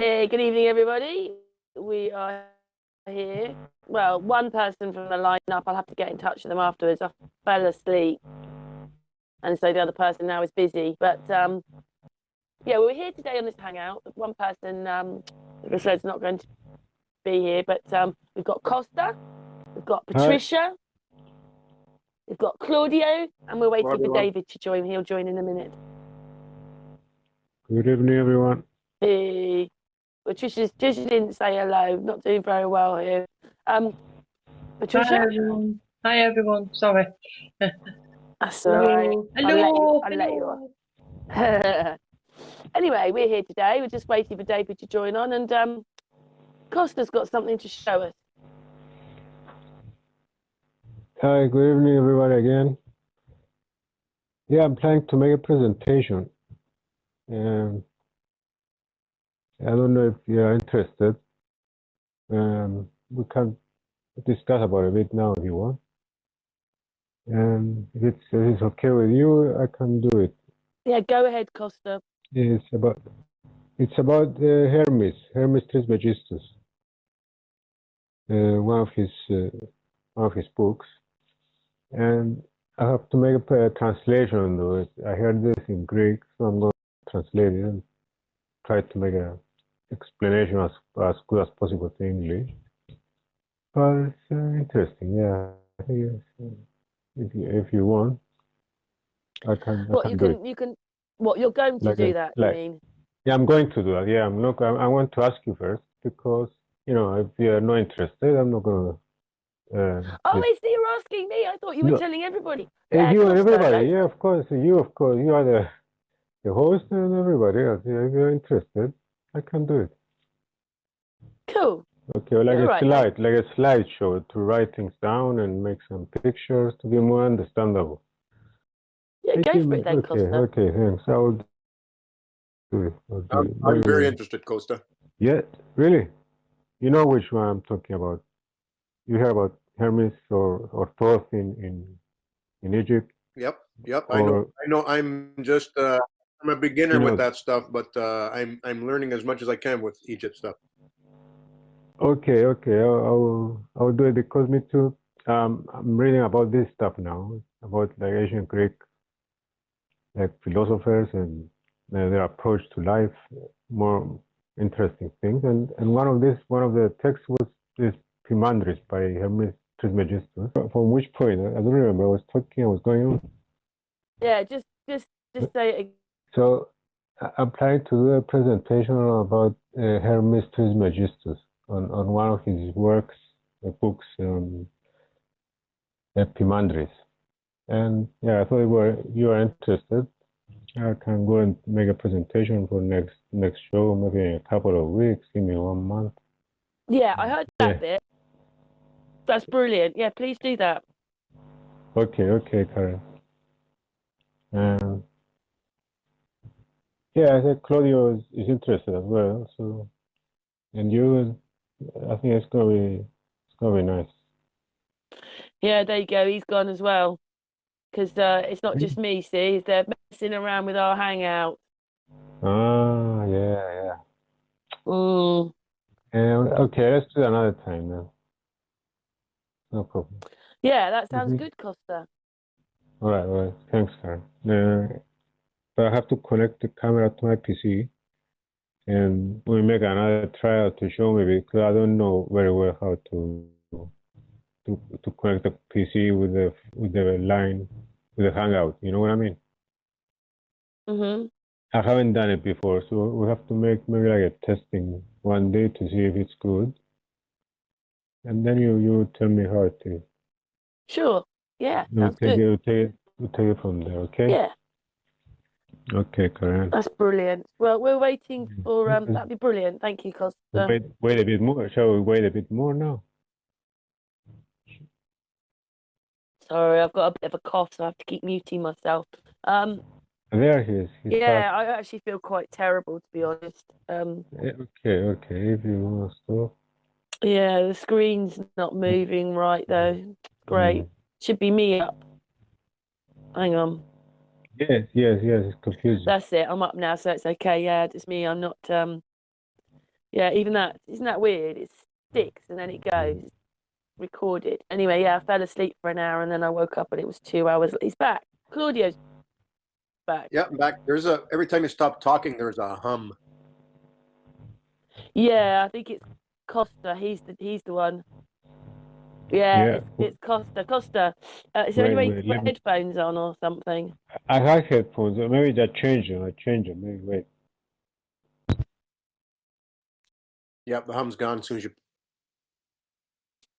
Hey, good evening, everybody. We are here. Well, one person from the lineup, I'll have to get in touch with them afterwards. I fell asleep, and so the other person now is busy. But yeah, we're here today on this hangout. One person, like I said, is not going to be here, but we've got Kosta, we've got Hi. Patricia, we've got Claudio, and we're waiting for everyone. David to join. He'll join in a minute. Good evening, everyone. Hey. Patricia didn't say hello. Not doing very well here. Patricia? Hi everyone. Sorry. That's all right. Hello. I'll let you. Anyway, we're here today. We're just waiting for David to join on, and Costa's got something to show us. Hi, good evening, everybody again. Yeah, I'm planning to make a presentation. I don't know if you're interested. We can discuss about it a bit now if you want. If it's okay with you, I can do it. Yeah, go ahead, Costa. It's about Hermes Trismegistus. One of his books, and I have to make a translation though. I heard this in Greek, so I'm going to translate it and try to make an explanation as good as possible to English. But it's interesting, yeah. I think if you want, I can. What I can you can. What you're going to do that? You mean? Yeah, I'm going to do that. Yeah, I'm not. I want to ask you first because if you're not interested, I'm not going to. Oh, I see. You're asking me. I thought you were telling everybody. Yeah, you and Costa, everybody. Yeah, of course. You are the host and everybody else. Yeah, if you're interested, I can do it. Cool. Okay, well, like a slideshow to write things down and make some pictures to be more understandable. Yeah, go for it then, Costa. Okay, thanks. I will do it. I'm very interested, Kosta. Yeah, really? You know which one I'm talking about? You hear about Hermes or Thoth in Egypt? Yep. I know. I'm just I'm a beginner with that stuff, but I'm learning as much as I can with Egypt stuff. Okay. I'll do it because me too. I'm reading about this stuff now, about like ancient Greek, like philosophers and their approach to life, more interesting things. And one of the texts was this Pimandris by Hermes Trismegistus. From which point? I don't remember. I was going on. Yeah, just say it again. So I'm trying to do a presentation about Hermes Trismegistus on one of his works, books, Epimandris. And yeah, I thought you are interested. I can go and make a presentation for next show, maybe in a couple of weeks, give me 1 month. Yeah, I heard that bit. That's brilliant. Yeah, please do that. Okay, Karen. Yeah, I think Claudio is interested as well. So, and you, I think it's gonna be nice. Yeah, there you go. He's gone as well, because it's not just me. See, they're messing around with our hangout. Ah, yeah. Okay, let's do it another time then. No problem. Yeah, that sounds good, Costa. All right. Thanks, Karen. But I have to connect the camera to my PC, and we make another trial to show me because I don't know very well how to connect the PC with the line with the Hangout. You know what I mean? I haven't done it before, so we have to make maybe like a testing one day to see if it's good, and then you tell me how it is. Sure. Yeah. Sounds good. We'll take it from there. Okay. Yeah. Okay, Karen. That's brilliant. Well, we're waiting for that'd be brilliant. Thank you, Costa. Wait a bit more. Shall we wait a bit more now? Sorry, I've got a bit of a cough, so I have to keep muting myself. There he is. Yeah, I actually feel quite terrible, to be honest. Okay. If you want to stop. Yeah, the screen's not moving right though. Great. Should be me up. Hang on. Yes. It's confusing. That's it. I'm up now, so it's okay. Yeah, it's me. I'm not. Yeah, even that. Isn't that weird? It sticks and then it goes. Recorded. Anyway, yeah, I fell asleep for an hour and then I woke up and it was 2 hours. He's back. Claudio's back. Yeah, I'm back. Every time you stop talking, there's a hum. Yeah, I think it's Kosta. He's the one. Yeah, it's Kosta. Kosta, is there any way you can put headphones on or something? I have headphones. Maybe I change them. Maybe wait. Yep, the hum's gone as soon as you.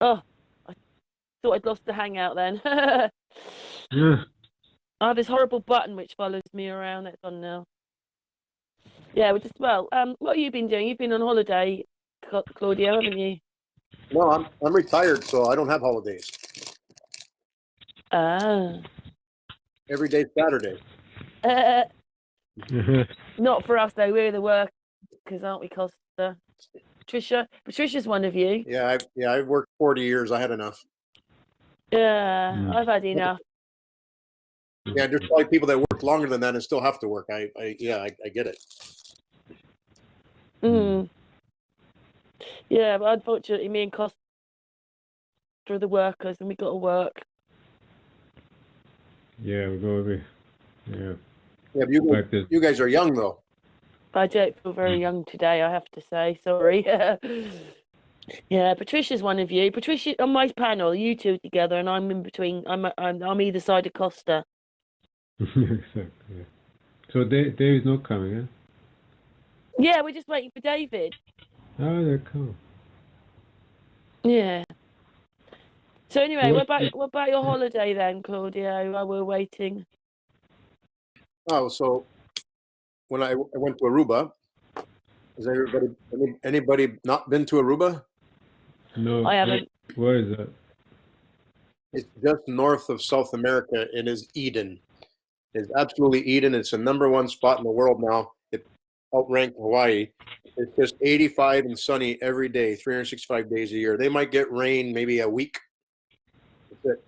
Oh, I thought I'd lost the hangout then. Yeah. I have this horrible button which follows me around. It's on now. Yeah, what have you been doing? You've been on holiday, Claudio, haven't you? No, I'm retired, so I don't have holidays. Ah. Every day's Saturday. Not for us though. We're the workers, aren't we, Kosta? Patricia's one of you. Yeah, I've worked 40 years. I had enough. Yeah, I've had enough. Yeah, there's probably people that work longer than that and still have to work. I get it. Mm. Yeah, but unfortunately, me and Kosta are the workers, and we got to work. Yeah, we're going to be. Yeah. Yeah, but you guys are young though. I don't feel very young today, I have to say. Sorry. Yeah, Patricia's one of you. Patricia on my panel, you two together, and I'm in between. I'm either side of Kosta. Exactly. Yeah. So David's not coming, eh? Yeah, we're just waiting for David. Oh, they're coming. Yeah. So anyway, what about your holiday then, Claudio? While we're waiting. Oh, so when I went to Aruba, has anybody not been to Aruba? No, I haven't. Where is that? It's just north of South America. It is Eden. It's absolutely Eden. It's the #1 spot in the world now. It outranked Hawaii. It's just 85 and sunny every day, 365 days a year. They might get rain maybe a week. That's it.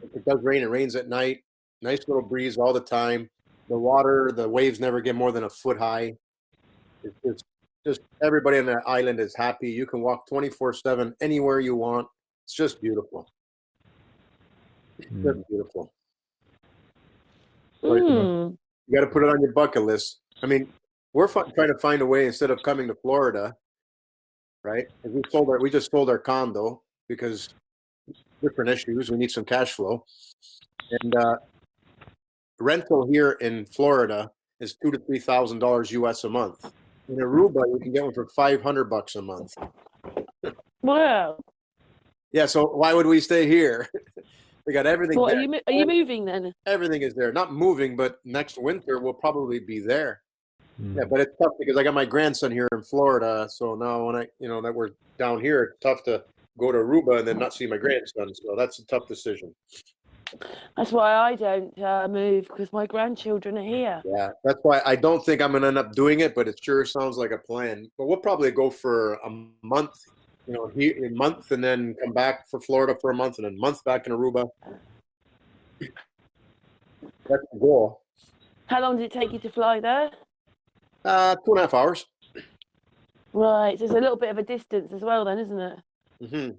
If it does rain, it rains at night. Nice little breeze all the time. The waves never get more than a foot high. It's just everybody on that island is happy. You can walk 24/7 anywhere you want. It's just beautiful. It's just beautiful. You got to put it on your bucket list. I mean, we're trying to find a way instead of coming to Florida, right? We just sold our condo because different issues. We need some cash flow, and rental here in Florida is $2,000 to $3,000 US a month. In Aruba, you can get one for $500 a month. Wow. Yeah, so why would we stay here? We got everything. Well, there. are you moving then? Everything is there. Not moving, but next winter we'll probably be there. Yeah, but it's tough because I got my grandson here in Florida. So now when that we're down here, it's tough to go to Aruba and then not see my grandson. So that's a tough decision. That's why I don't move, because my grandchildren are here. Yeah, that's why I don't think I'm going to end up doing it, but it sure sounds like a plan. But we'll probably go for a month, here a month, and then come back for Florida for a month, and then a month back in Aruba. That's the goal. How long did it take you to fly there? 2.5 hours. Right, so it's a little bit of a distance as well then, isn't it? Mm-hmm.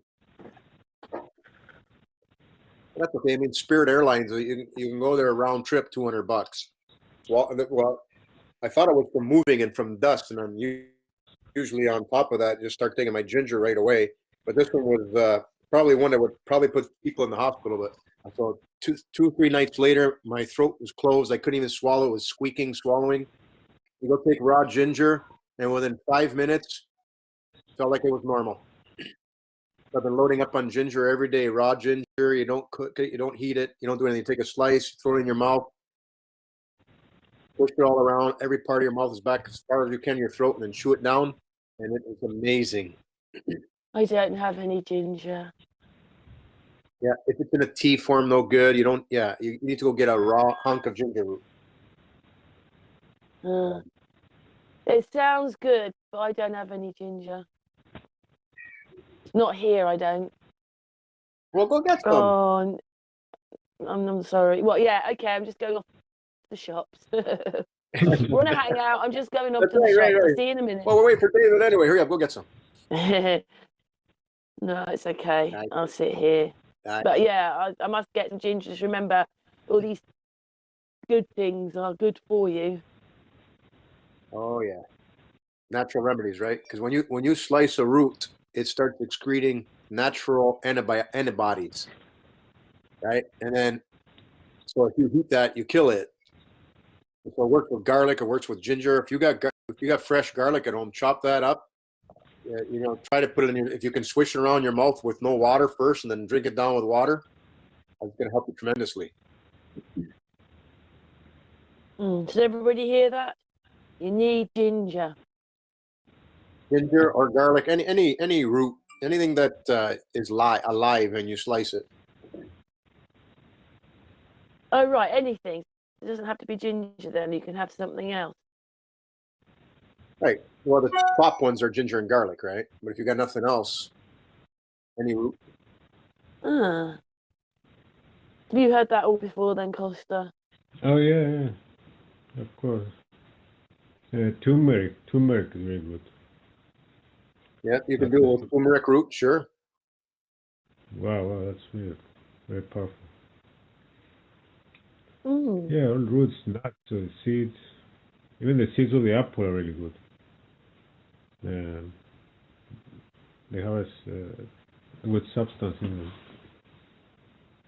That's okay. I mean, Spirit Airlines, you can go there round trip, $200. Well, I thought it was from moving and from dust, and I'm usually on top of that. Just start taking my ginger right away. But this one was probably one that would probably put people in the hospital. But I thought 3 nights later, my throat was closed. I couldn't even swallow. It was squeaking, swallowing. You go take raw ginger, and within 5 minutes, felt like it was normal. I've been loading up on ginger every day. Raw ginger. You don't cook it. You don't heat it. You don't do anything. You take a slice, throw it in your mouth, push it all around. Every part of your mouth is back as far as you can, your throat, and then chew it down. And it is amazing. I don't have any ginger. Yeah, if it's in a tea form, no good. You need to go get a raw hunk of ginger root. It sounds good, but I don't have any ginger. Not here, I don't. Well, go get some. Oh, I'm sorry. Well, yeah, okay, I'm just going off the shops. Want to hang out? I'm just going off That's to the right, shop. right. I'll see you in a minute. Well, we'll wait for David anyway. Hurry up, go get some. No, it's okay. Nice. I'll sit here. Nice. But yeah, I must get some ginger. Just remember, all these good things are good for you. Oh yeah, natural remedies, right? Because when you slice a root, it starts excreting natural antibodies, right? And then, so if you heat that, you kill it. So it works with garlic. It works with ginger. If you got fresh garlic at home, chop that up. Try to put it in your. If you can swish it around your mouth with no water first, and then drink it down with water, it's going to help you tremendously. Does everybody hear that? You need ginger. Ginger or garlic, any root, anything that is alive, and you slice it. Oh right, anything. It doesn't have to be ginger. Then you can have something else. Right. Well, the top ones are ginger and garlic, right? But if you got nothing else, any root. Ah. Have you heard that all before then, Kosta? Oh yeah, of course. Turmeric is very good. Yeah, you can do it with turmeric root, sure. Wow, that's weird. Very powerful. Mm. Yeah, all roots, nuts, seeds. Even the seeds of the apple are really good. They have a good substance in them.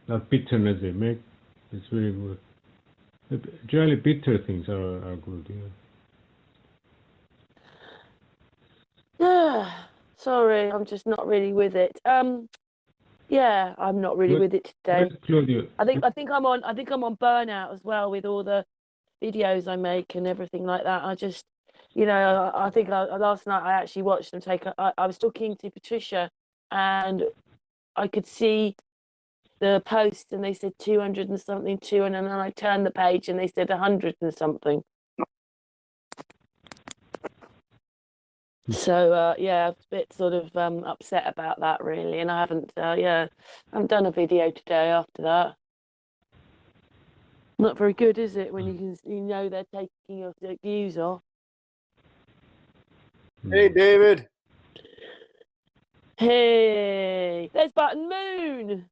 That bitterness they make, it's really good. Generally, bitter things are good. Yeah. Sorry, I'm just not really with it. Yeah, I'm not really with it today. Claudio. I think I'm on burnout as well with all the videos I make and everything like that. I just, I think last night I actually watched them take. I was talking to Patricia, and I could see the post, and they said 200 and something, and then I turned the page and they said 100 and something. So yeah, I was a bit sort of upset about that really, and I haven't done a video today after that. Not very good, is it, when they're taking your views off? Hey, David. Hey, there's Button Moon.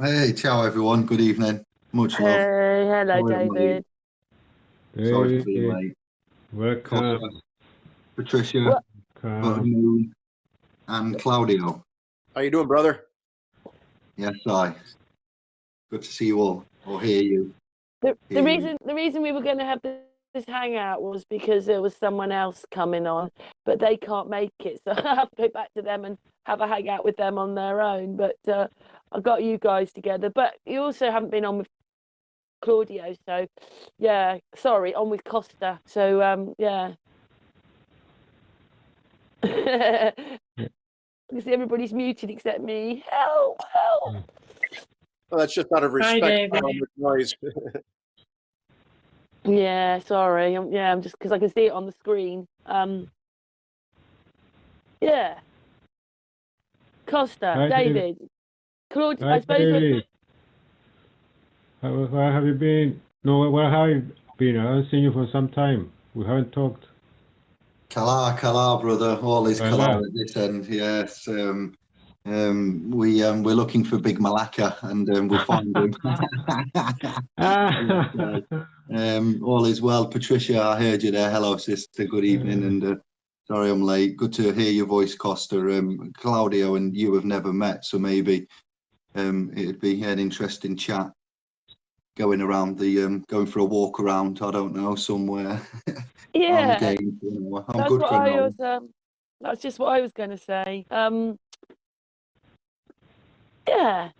Hey, ciao everyone. Good evening. Much love. Hey, hello, David. Sorry to be late. Welcome. Kosta, Patricia, Button Moon, and Claudio. How you doing, brother? Yes, good to see you all, or hear you. The reason we were going to have this hangout was because there was someone else coming on, but they can't make it, so I have to go back to them and have a hangout with them on their own. But I got you guys together. But you also haven't been on with Claudio, so yeah. Sorry, on with Kosta. So yeah. You see, everybody's muted except me. Help! Well, that's just out of respect for the noise. Yeah, sorry. I'm just because I can see it on the screen. Yeah. Kosta, Hi, David, Claudio. Hi, I suppose. David. How have you been? No, where have you been? I haven't seen you for some time. We haven't talked. Kala, brother. All is Kala at this end. Yes. We're looking for Big Malacca, and we'll find him. All is well. Patricia, I heard you there. Hello, sister. Good evening. And sorry I'm late. Good to hear your voice, Kosta. Claudio and you have never met, so maybe it'd be an interesting chat. Going around going for a walk around. I don't know, somewhere. Yeah. I'm That's good what for I now. was. That's just what I was going to say. Yeah.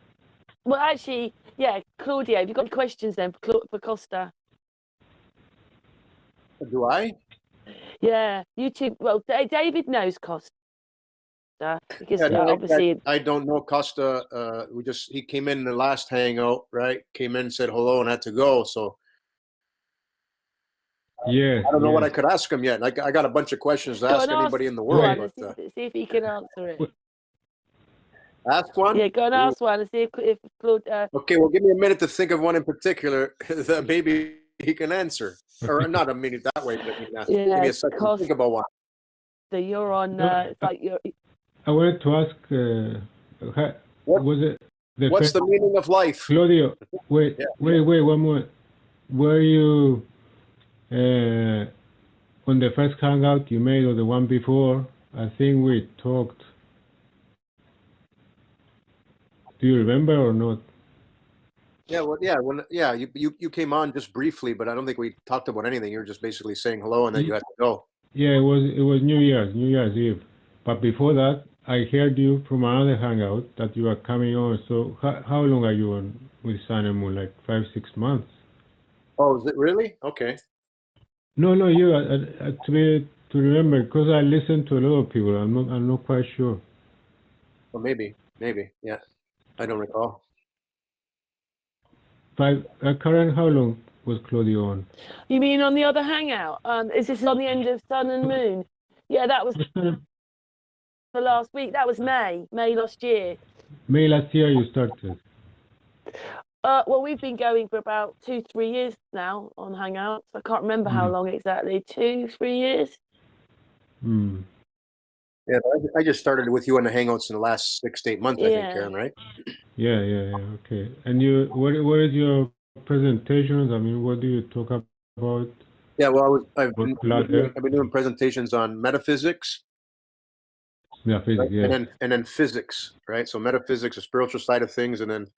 Well, actually, yeah, Claudio, have you got any questions then for Kosta? Do I? Yeah, YouTube. Well, David knows Kosta because obviously I don't know Kosta. He came in the last hangout, right? Came in, said hello, and had to go. So yeah, I don't know what I could ask him yet. I got a bunch of questions to ask anybody in the world. But, see if he can answer it. Ask one? Yeah, go and ask one and see if Claude. Okay, well, give me a minute to think of one in particular that maybe he can answer. or not a minute that way, but I mean, give Yeah, me a second to think about one. you're on. No, It's like you're. I wanted to ask, What- was it the What's first, the meaning of life? Claudio, wait, Yeah. wait, one more. Were you on the first hangout you made or the one before? I think we talked. Do you remember or not? Yeah, well, yeah, you came on just briefly, but I don't think we talked about anything. You were just basically saying hello, and then you had to go. Yeah, it was New Year's Eve. But before that, I heard you from another hangout that you are coming on. So how long are you on with Sun and Moon? Like 5-6 months? Oh, is it really? Okay. No, you. To remember, because I listen to a lot of people. I'm not quite sure. Well, maybe. Yeah, I don't recall. Karen, how long was Claudio on? You mean on the other hangout? Is this on the end of Sun and Moon? Yeah, that was the last week. That was May last year. May last year you started. Well, we've been going for about 2-3 years now on Hangouts. I can't remember how long exactly. 2-3 years. Hmm. Yeah, I just started with you on the Hangouts in the last 6 to 8 months, I think, Yeah. Karen, right? Yeah. Okay. And what is your presentations? I mean, what do you talk about? Yeah, well, I've Or been Claudio? doing presentations on metaphysics, Yeah, physics. right? Yeah. and then physics, right? So metaphysics, the spiritual side of things, and then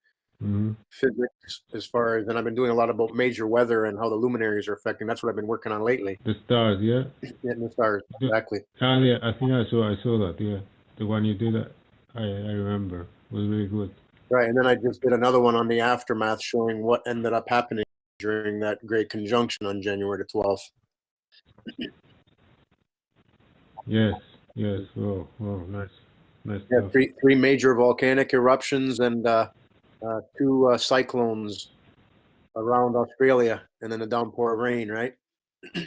Mm-hmm. physics as far as, and I've been doing a lot about major weather and how the luminaries are affecting. That's what I've been working on lately. The stars. Yeah. Yeah, and the stars, exactly. Yeah. I think I saw that. Yeah. The one you did. I remember. It was really good. Right, and then I just did another one on the aftermath showing what ended up happening during that great conjunction on January the 12th. Yes. Oh, nice Yeah, stuff. three major volcanic eruptions and 2 cyclones around Australia, and then a downpour of rain, right?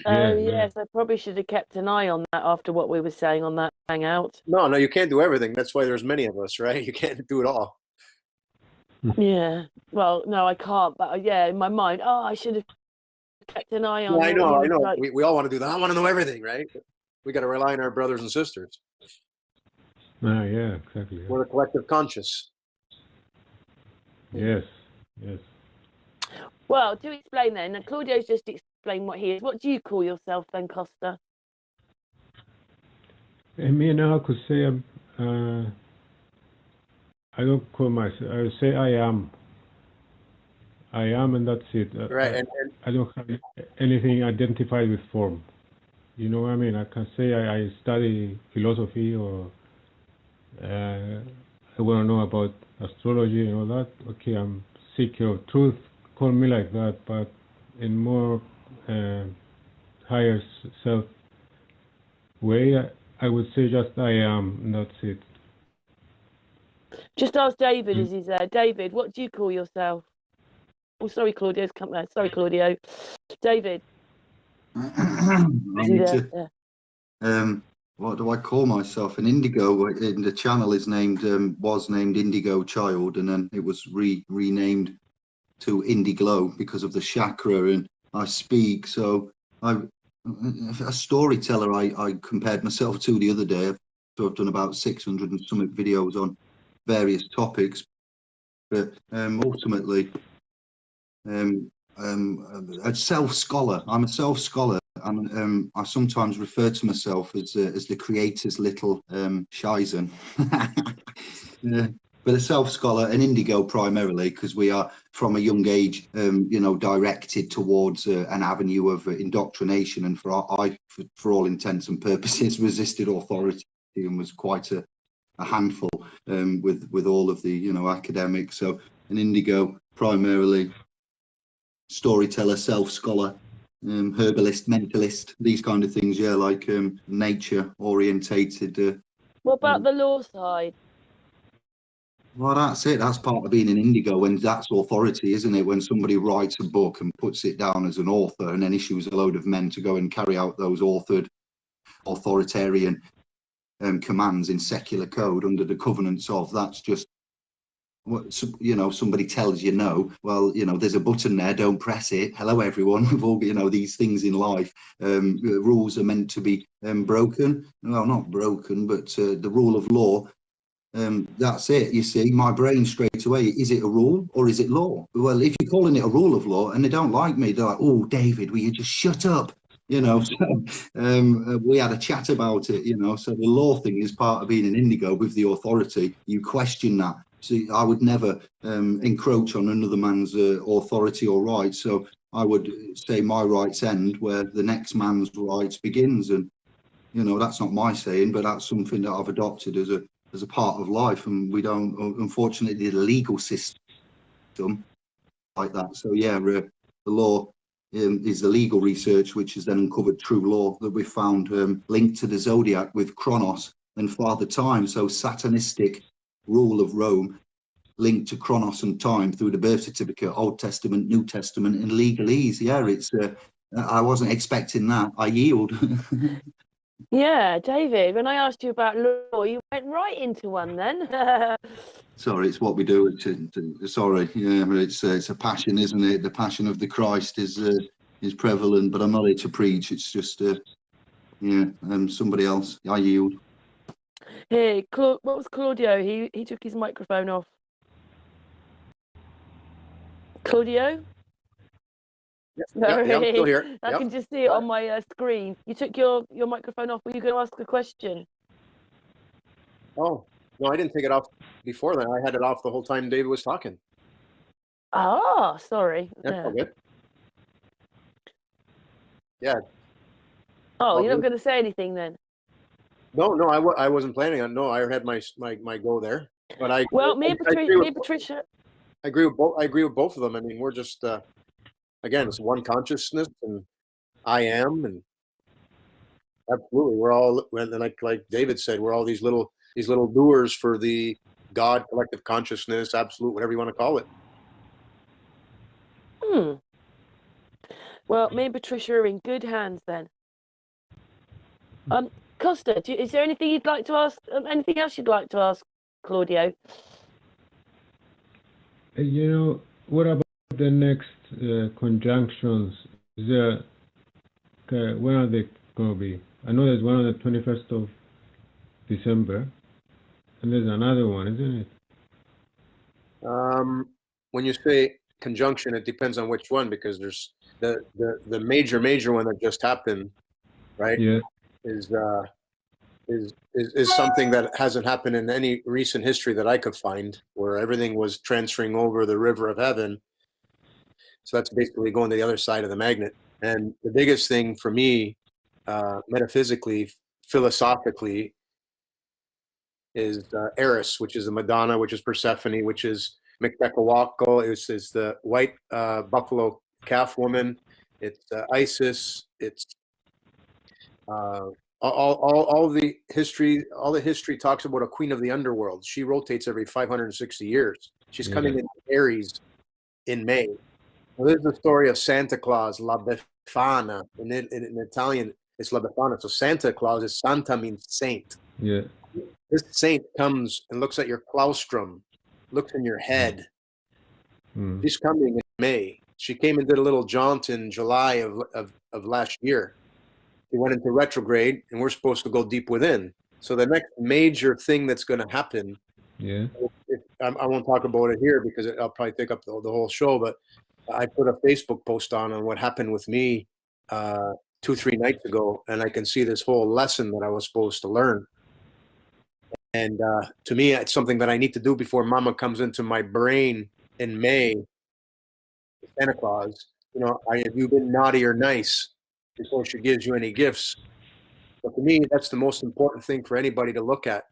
Yeah. Yes, I probably should have kept an eye on that after what we were saying on that Hangout. No, you can't do everything. That's why there's many of us, right? You can't do it all. Yeah. Well, no, I can't. But yeah, in my mind, I should have kept an eye on. Yeah, I know. Like, We all want to do that. I want to know everything, right? We got to rely on our brothers and sisters. Yeah, exactly. We're the collective conscious. Yes. well, to explain then, and Claudio's just explained what he is. What do you call yourself then, Kosta? And me now I could say I don't call myself. I would say I am, and that's it. Right, and I don't have anything identified with form. You know what I mean? I can say I study philosophy or I want to know about astrology and all that. Okay, I'm seeker of truth. Call me like that, but in more higher self way, I would say just I am, and that's it. Just ask David as he's there. David, what do you call yourself? Oh, sorry, Claudio's come there. Sorry, Claudio. David. What do I call myself? An indigo in the channel is named was named Indigo Child, and then it was renamed to Indiglow because of the chakra. And I speak, so a storyteller. I compared myself to the other day. So I've done about 600 and some videos on various topics, but ultimately, a self-scholar. I'm a self-scholar. And I sometimes refer to myself as the creator's little Shizen. But a self-scholar, an indigo primarily, because we are from a young age, directed towards an avenue of indoctrination. And for all intents and purposes, resisted authority and was quite a handful with all of the academics. So an indigo primarily, storyteller, self-scholar. Herbalist, mentalist, these kind of things, like nature orientated. What about the law side? Well, that's it. That's part of being an indigo, and that's authority, isn't it? When somebody writes a book and puts it down as an author and then issues a load of men to go and carry out those authoritarian commands in secular code under the covenants of, that's just you know, somebody tells you no, well, you know, there's a button there, don't press it. Hello, everyone. We've all, you know, these things in life. Rules are meant to be broken. Well, not broken, but the rule of law. That's it. You see, my brain straight away, is it a rule or is it law? Well, if you're calling it a rule of law and they don't like me, they're like, oh, David, will you just shut up? You know, so we had a chat about it, you know, so the law thing is part of being an indigo with the authority. You question that. So I would never encroach on another man's authority or rights. So I would say my rights end where the next man's rights begins. And, you know, that's not my saying, but that's something that I've adopted as a part of life. And we don't, unfortunately, the legal system like that. So yeah, the law is the legal research, which has then uncovered true law that we found linked to the zodiac with Chronos and Father Time. So satanistic rule of Rome linked to Chronos and time through the birth certificate, Old Testament, New Testament, and legalese. Yeah, it's. I wasn't expecting that. I yield. Yeah, David, when I asked you about law, you went right into one then. Sorry, it's what we do. Sorry, yeah, but it's a passion, isn't it? The passion of the Christ is prevalent, but I'm not here to preach. It's just, yeah, somebody else. I yield. Hey, what was Claudio? He took his microphone off. Claudio? Yeah, I'm still here. I can just see it on my screen. You took your microphone off. Were you going to ask a question? Oh, no, I didn't take it off before then. I had it off the whole time David was talking. Ah, sorry. That's all good. Yeah. Oh, you're not going to say anything then? No, I wasn't planning on. No, I had my go there. But I Patricia. I agree with both of them. I mean, we're just again, it's one consciousness, and I am, and absolutely, we're all, and like David said, we're all these little doers for the God collective consciousness, absolute, whatever you want to call it. Well, me and Patricia are in good hands then. Kosta, is there anything you'd like to ask? Anything else you'd like to ask Claudio? You know, what about the next conjunctions? Is there, when are they going to be? I know there's one on the 21st of December, and there's another one, isn't it? When you say conjunction, it depends on which one, because there's the major one that just happened, right? Yeah. Is something that hasn't happened in any recent history that I could find, where everything was transferring over the river of heaven. So that's basically going to the other side of the magnet. And the biggest thing for me, metaphysically, philosophically, is Eris, which is the Madonna, which is Persephone, which is Mekbekawako, is the white buffalo calf woman. It's Isis. It's all the history talks about a queen of the underworld. She rotates every 560 years. She's coming in Aries in May. Well, there's the story of Santa Claus, La Befana. In Italian, it's La Befana. So Santa Claus is Santa means saint. Yeah. This saint comes and looks at your claustrum, looks in your head. She's coming in May. She came and did a little jaunt in July of last year. She went into retrograde, and we're supposed to go deep within. So the next major thing that's going to happen, I won't talk about it here because I'll probably take up the whole show, but I put a Facebook post on what happened with me 2-3 nights ago, and I can see this whole lesson that I was supposed to learn. And to me, it's something that I need to do before Mama comes into my brain in May. Santa Claus, you know, have you been naughty or nice before she gives you any gifts? But to me, that's the most important thing for anybody to look at.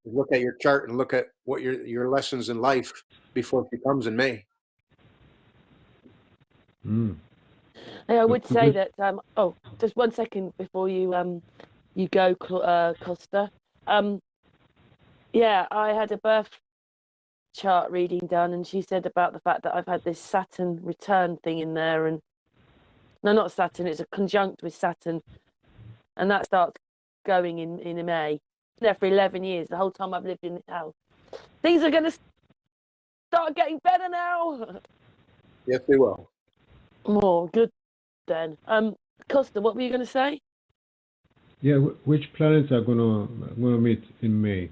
Look at your chart and look at what your lessons in life before she comes in May. I would say that. Just 1 second before you go, Kosta. Yeah, I had a birth chart reading done, and she said about the fact that I've had this Saturn return thing in there, and no, not Saturn. It's a conjunct with Saturn, and that starts going in May. There for 11 years, the whole time I've lived in this house. Things are going to start getting better now. Yes, they will. Oh, good then. Kosta, what were you going to say? Yeah, which planets are gonna meet in May?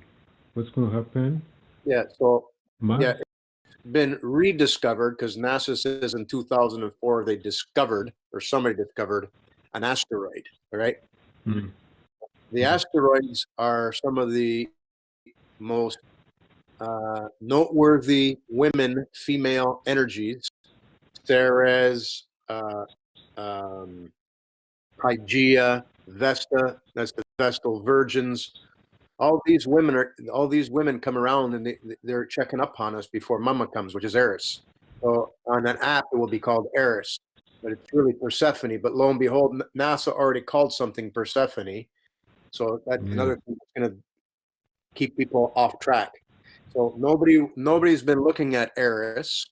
What's gonna happen? Yeah. So Mars? yeah, it's been rediscovered because NASA says in 2004 they discovered, or somebody discovered, an asteroid. All right. Mm. The asteroids are some of the most noteworthy women, female energies. Ceres, Hygeia, Vesta, that's the Vestal Virgins. All these women come around and they're checking up on us before Mama comes, which is Eris. So on an app, it will be called Eris, but it's really Persephone. But lo and behold, NASA already called something Persephone. So that's another thing that's going to keep people off track. So nobody's been looking at Eris.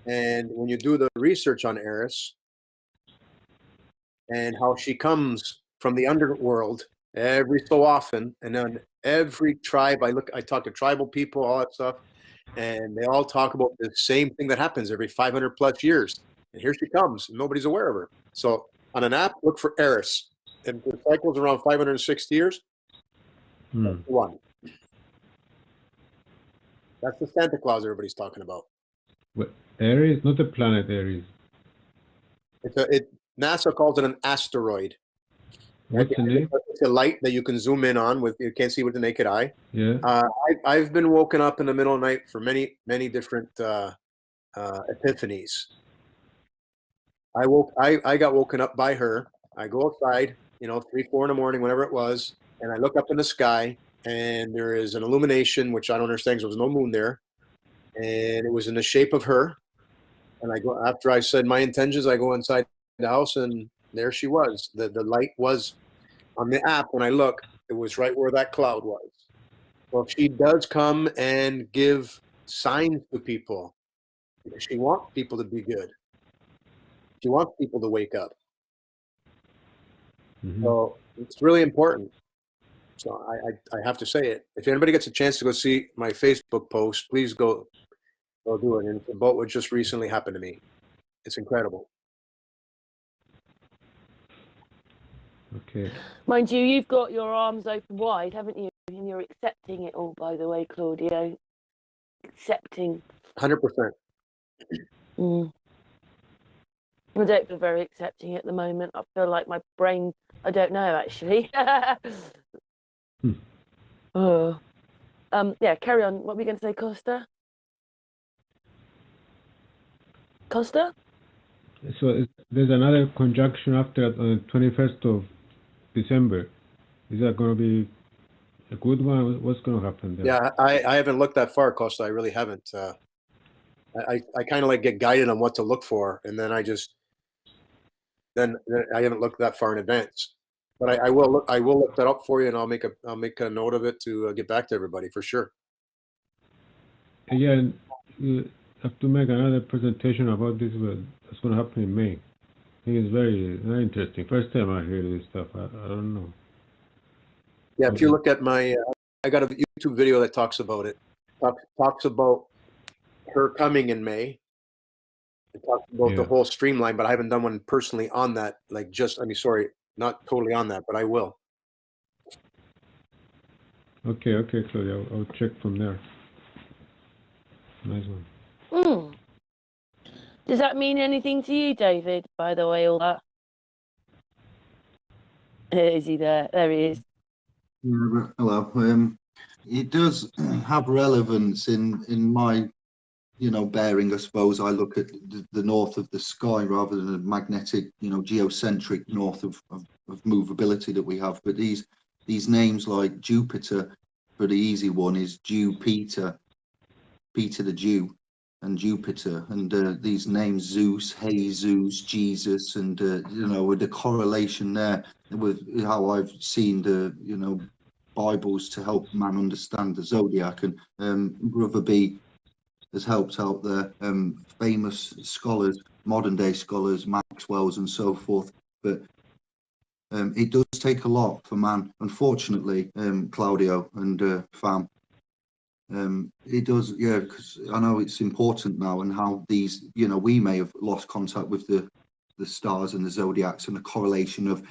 And when you do the research on Eris and how she comes from the underworld every so often, and then every tribe I talk to tribal people, all that stuff, and they all talk about the same thing that happens every 500 plus years. And here she comes, and nobody's aware of her. So on an app, look for Eris. And the cycle's around 560 years. That's the one. That's the Santa Claus everybody's talking about. What, Aries? Not the planet Aries. NASA calls it an asteroid. What's the name? It's a light that you can zoom in on you can't see with the naked eye. Yeah. I've been woken up in the middle of the night for many different epiphanies. I got woken up by her. I go outside, 3, 4 in the morning, whenever it was, and I look up in the sky, and there is an illumination, which I don't understand because there was no moon there, and it was in the shape of her. And I go, after I said my intentions, I go inside the house, and there she was. The light was on the app. When I look, it was right where that cloud was. Well, she does come and give signs to people. She wants people to be good. She wants people to wake up. So it's really important. So I have to say it. If anybody gets a chance to go see my Facebook post, please go do it. And it's about what just recently happened to me. It's incredible. Okay. Mind you, you've got your arms open wide, haven't you? And you're accepting it all, by the way, Claudio. Accepting. 100%. I don't feel very accepting at the moment. I feel like my brain, I don't know, actually. Yeah, carry on. What were you going to say, Kosta? Kosta? So there's another conjunction after that on the 21st of December. Is that going to be a good one? What's going to happen there? Yeah, I haven't looked that far, Kosta. I really haven't. I kind of like get guided on what to look for, and then I haven't looked that far in advance. But I will look that up for you, and I'll make a note of it to get back to everybody for sure. Yeah, and you have to make another presentation about this. What's going to happen in May. I think it's very, very interesting. First time I hear this stuff. I don't know. Yeah, if you look at my, I got a YouTube video that talks about it. Talks about her coming in May. It talks about the whole streamline, but I haven't done one personally on that. Not totally on that, but I will. Okay, Claudio. I'll check from there. Nice one. Does that mean anything to you, David, by the way, all that? Is he there? There he is. Yeah, hello. It does have relevance in my, bearing. I suppose I look at the north of the sky rather than the magnetic, geocentric north of movability that we have. But these names like Jupiter, for the easy one, is Jupiter, Peter the Jew, and Jupiter, and these names Zeus, Jesus, Jesus, and with the correlation there with how I've seen the Bibles to help man understand the zodiac, and Brother B has helped out there, famous scholars, modern day scholars, Maxwell's and so forth. But it does take a lot for man, unfortunately, Claudio and fam. It does, yeah, because I know it's important now, and how these, we may have lost contact with the stars and the zodiacs, and the correlation of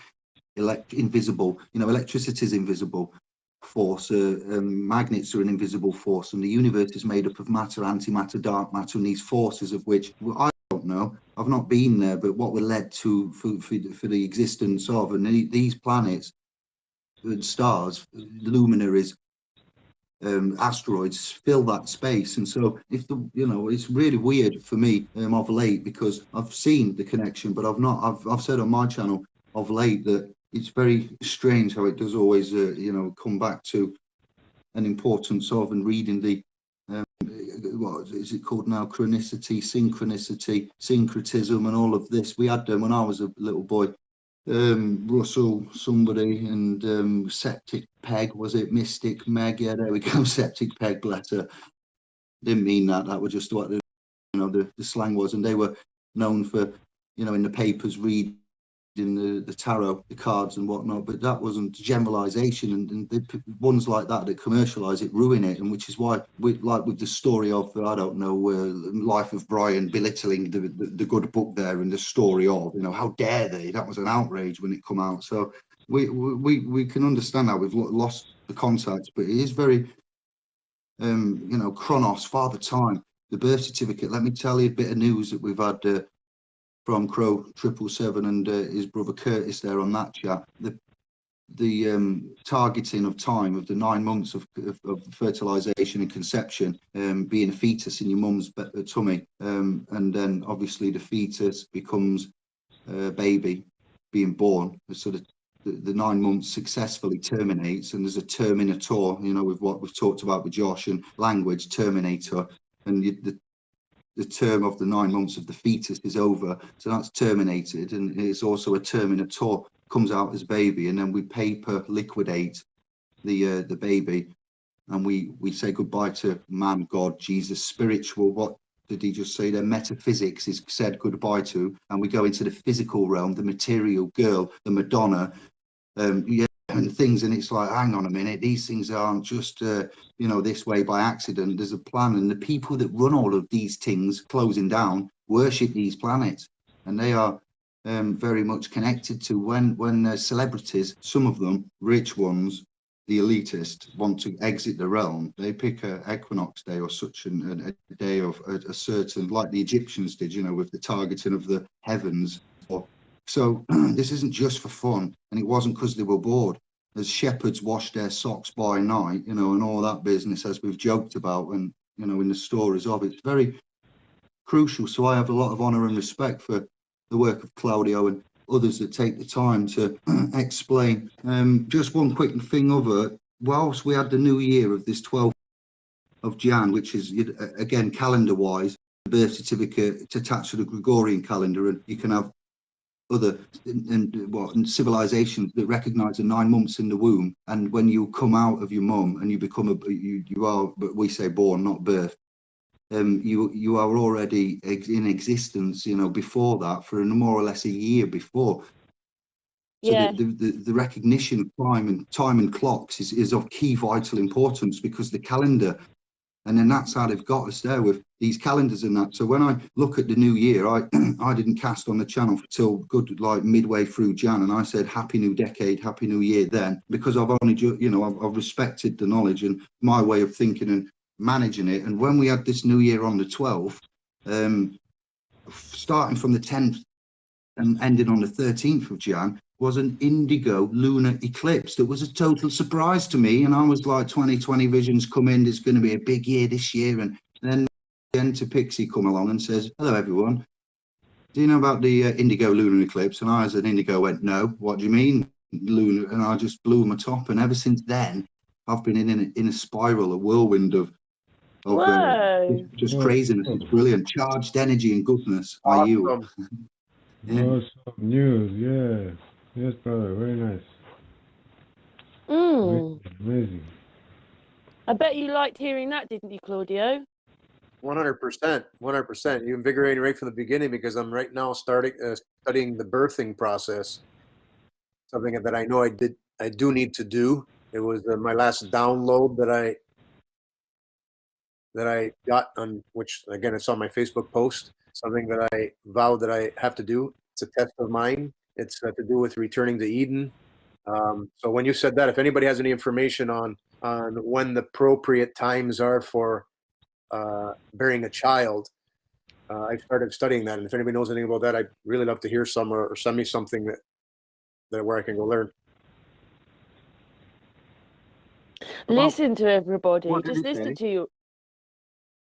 invisible, electricity is invisible force, magnets are an invisible force, and the universe is made up of matter, antimatter, dark matter, and these forces of which I don't know, I've not been there, but what were led to for the existence of, and these planets and stars, luminaries, asteroids fill that space. And so if it's really weird for me of late, because I've seen the connection, but I've said on my channel of late that it's very strange how it does always come back to an importance of, and reading the what is it called now, synchronicity, syncretism, and all of this. We had them when I was a little boy, Russell somebody, and Septic Peg, was it Mystic Meg? Yeah, there we go. Septic Peg, bless her. Didn't mean that. That was just what the slang was, and they were known for in the papers reading the tarot, the cards and whatnot, but that wasn't generalization, and the ones like that commercialize it ruin it, and which is why with the story of Life of Brian, belittling the good book there, and the story of how dare they, that was an outrage when it come out. So we can understand how we've lost the contact, but it is very chronos, father time, the birth certificate. Let me tell you a bit of news that we've had from Crow 777 and his brother Curtis there on that chat. The targeting of time of the 9 months of fertilization and conception, being a fetus in your mum's tummy, and then obviously the fetus becomes a baby being born. So the 9 months successfully terminates, and there's a terminator, with what we've talked about with Josh and language, terminator, and the term of the 9 months of the fetus is over, so that's terminated, and it's also a terminator, comes out as baby, and then we paper liquidate the baby, and we say goodbye to man, God, Jesus, spiritual. What did he just say there? Metaphysics is said goodbye to, and we go into the physical realm, the material girl, the Madonna, and things, and it's like, hang on a minute, these things aren't just this way by accident. There's a plan, and the people that run all of these things closing down worship these planets, and they are very much connected to when celebrities, some of them rich ones, the elitist, want to exit the realm, they pick a equinox day or such, and a day of a certain, like the Egyptians did, with the targeting of the heavens. So this isn't just for fun, and it wasn't because they were bored. As shepherds wash their socks by night, and all that business, as we've joked about, and in the stories of it, it's very crucial. So I have a lot of honour and respect for the work of Claudio and others that take the time to explain. Just one quick thing whilst we had the new year of this 12th of Jan, which is again calendar-wise, the birth certificate attached to the Gregorian calendar, and you can have other and civilizations that recognize the 9 months in the womb, and when you come out of your mum and you become you are, but we say born, not birth, you are already in existence before that, for more or less a year before. So the recognition of time and clocks is of key vital importance, because the calendar, and then that's how they've got us there with these calendars and that. So when I look at the new year, I didn't cast on the channel till good like midway through Jan, and I said happy new decade, happy new year then, because I've only I've respected the knowledge and my way of thinking and managing it. And when we had this new year on the 12th, starting from the 10th and ending on the 13th of Jan, was an indigo lunar eclipse that was a total surprise to me. And I was like, 2020 visions come in, there's going to be a big year this year. And then Enter Pixie come along and says, hello everyone, do you know about the indigo lunar eclipse? And I as an indigo went, no, what do you mean lunar? And I just blew my top, and ever since then I've been in a spiral, a whirlwind of just craziness. It's brilliant, charged energy and goodness. Are you? Yeah. Awesome news. Yes, brother, very nice. Amazing. I bet you liked hearing that, didn't you, Claudio? 100%. You invigorated right from the beginning, because I'm right now studying the birthing process. Something that I know I do need to do. It was my last download that that I got on, which again, it's on my Facebook post, something that I vowed that I have to do. It's a test of mine. It's to do with returning to Eden. So when you said that, if anybody has any information on when the appropriate times are for bearing a child, I started studying that. And if anybody knows anything about that, I'd really love to hear some or send me something that where I can go learn. Listen to everybody. What did Just he listen say? to you.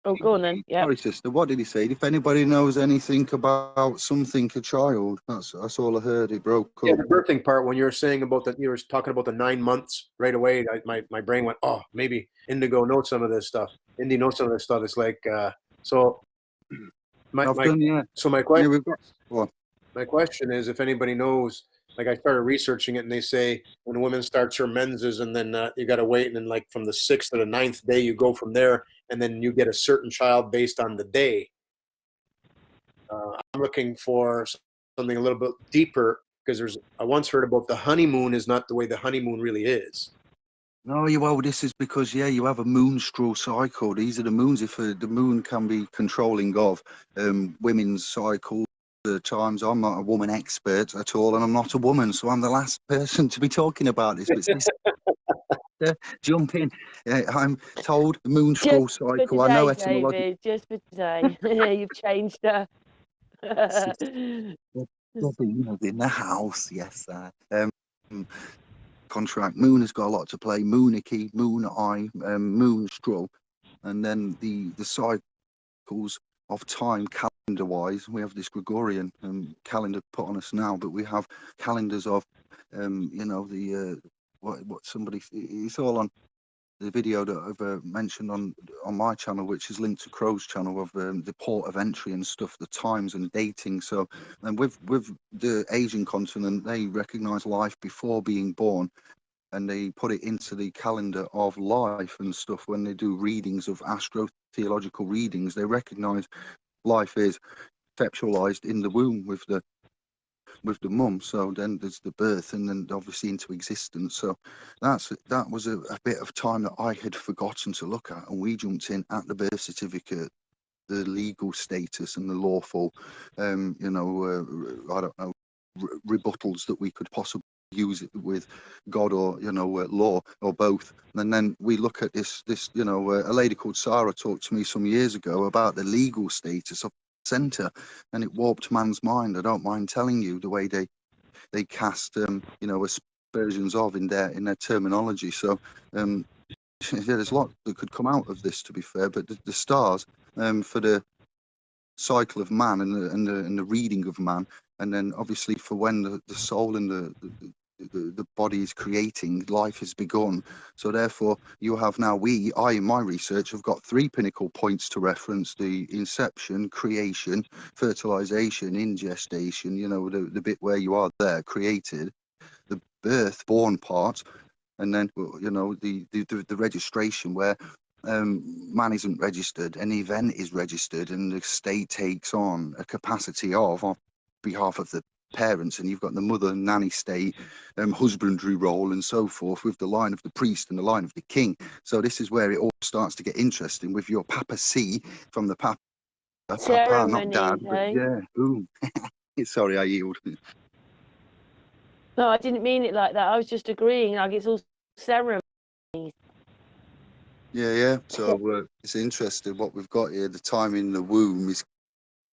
Oh, go on then. Yeah. Sorry, sister. What did he say? If anybody knows anything about something, a child, that's all I heard. It broke Yeah, up. the birthing part, when you were saying about that, you were talking about the 9 months right away. My brain went, oh, maybe Indigo knows some of this stuff. Indy knows some of this stuff. It's like, so my I've yeah. so my Yeah, question, we've got. Well, my question is, if anybody knows, like I started researching it, and they say when a woman starts her menses, and then you got to wait, and then like from the 6th to the 9th day, you go from there, and then you get a certain child based on the day. I'm looking for something a little bit deeper, because I once heard about the honeymoon is not the way the honeymoon really is. no, well, this is because, yeah, you have a menstrual cycle. These are the moons. If the moon can be controlling of women's cycles, the times. I'm not a woman expert at all, and I'm not a woman, so I'm the last person to be talking about this. But jump in. I'm told the menstrual Just for cycle. I know today, etymology. David. Just for today. You've changed her. In the house, yes, sir. Contract. Moon has got a lot to play. Moonicky, moon eye, moonstrel, and then the cycles of time calendar wise. We have this Gregorian calendar put on us now, but we have calendars of what somebody, it's all on the video that I've mentioned on my channel, which is linked to Crow's channel, of the port of entry and stuff, the times and dating. So, and with the Asian continent, they recognise life before being born, and they put it into the calendar of life and stuff. When they do readings of astro-theological readings, they recognise life is conceptualised in the womb with the mum. So then there's the birth, and then obviously into existence. So that was a bit of time that I had forgotten to look at, and we jumped in at the birth certificate, the legal status and the lawful I don't know, rebuttals that we could possibly use it with God or law or both. And then we look at this a lady called Sarah talked to me some years ago about the legal status of center, and it warped man's mind. I don't mind telling you the way they cast aspersions of in their terminology. So yeah, there's a lot that could come out of this, to be fair, but the stars for the cycle of man and the reading of man, and then obviously for when the soul and the body is creating, life has begun. So therefore you have now, I in my research have got 3 pinnacle points to reference: the inception, creation, fertilization, ingestation, the bit where you are there created, the birth, born part, and then the registration where man isn't registered, an event is registered, and the state takes on a capacity on behalf of the parents, and you've got the mother nanny state, husbandry role, and so forth, with the line of the priest and the line of the king. So this is where it all starts to get interesting with your papacy from the papa, not dad, but yeah. Ooh. Sorry, I yield. No, I didn't mean it like that. I was just agreeing. Like, it's all ceremony. Yeah. So it's interesting what we've got here. The time in the womb is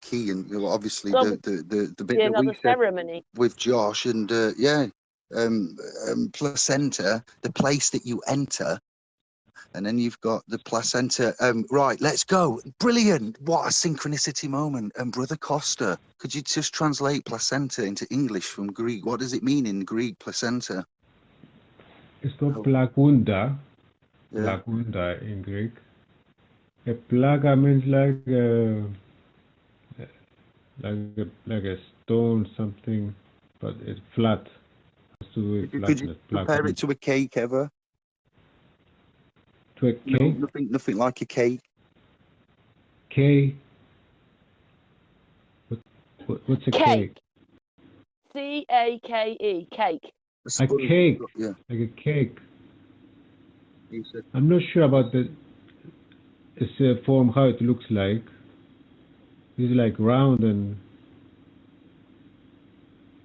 key, and obviously the bit that we said ceremony with Josh, and placenta, the place that you enter, and then you've got the placenta. Right, let's go. Brilliant! What a synchronicity moment. And Brother Kosta, could you just translate placenta into English from Greek? What does it mean in Greek, placenta? It's called plakunda. Yeah. Plakunda in Greek. A plaga means like a stone, something, but it's flat. Could you compare it to a cake ever? To a cake? No, nothing like a cake. Cake. What's a cake? C-A-K-E, cake. A cake. Yeah. Like a cake. I'm not sure about the form how it looks like. It's like round and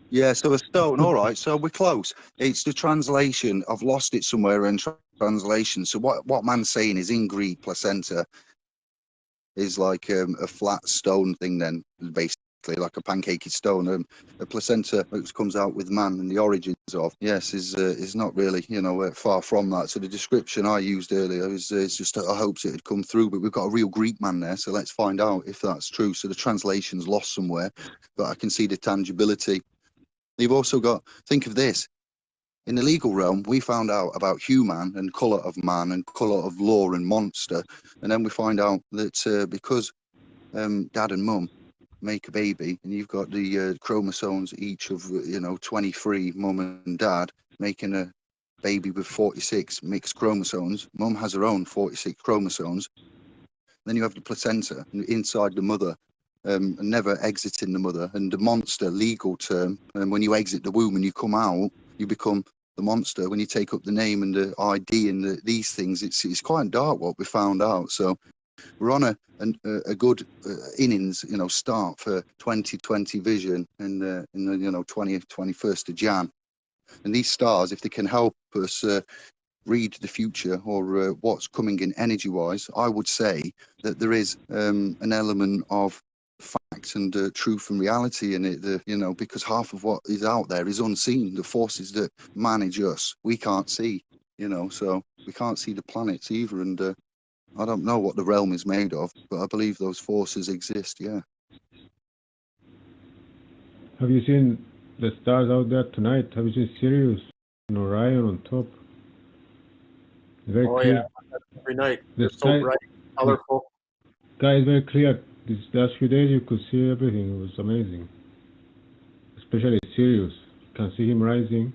Yeah, so a stone. All right, so we're close. It's the translation. I've lost it somewhere in translation. So what man's saying is in Greek, placenta is like a flat stone thing. Then basically like a pancakey stone. A placenta which comes out with man, and the origins of is not really far from that. So the description I used earlier is just I hoped it had come through, but we've got a real Greek man there, so let's find out if that's true. So the translation's lost somewhere, but I can see the tangibility. You've also got, think of this, in the legal realm, we found out about human and colour of man and colour of law and monster. And then we find out that because dad and mum make a baby and you've got the chromosomes each of, 23, mum and dad, making a baby with 46 mixed chromosomes. Mum has her own 46 chromosomes. Then you have the placenta inside the mother. Never exiting the mother, and the monster legal term. And when you exit the womb and you come out, you become the monster. When you take up the name and the ID and these things, it's quite dark what we found out. So we're on a good innings, start for 2020 vision in the 20th, 21st of Jan. And these stars, if they can help us read the future or what's coming in energy-wise, I would say that there is an element of facts and truth and reality in it, because half of what is out there is unseen. The forces that manage us, we can't see, so we can't see the planets either. And I don't know what the realm is made of, but I believe those forces exist, yeah. have you seen the stars out there tonight? Have you seen Sirius and Orion on top? Very clear. Yeah, every night. The They're sky, so bright, colorful. sky is very clear. These last few days you could see everything. It was amazing. Especially Sirius. You can see him rising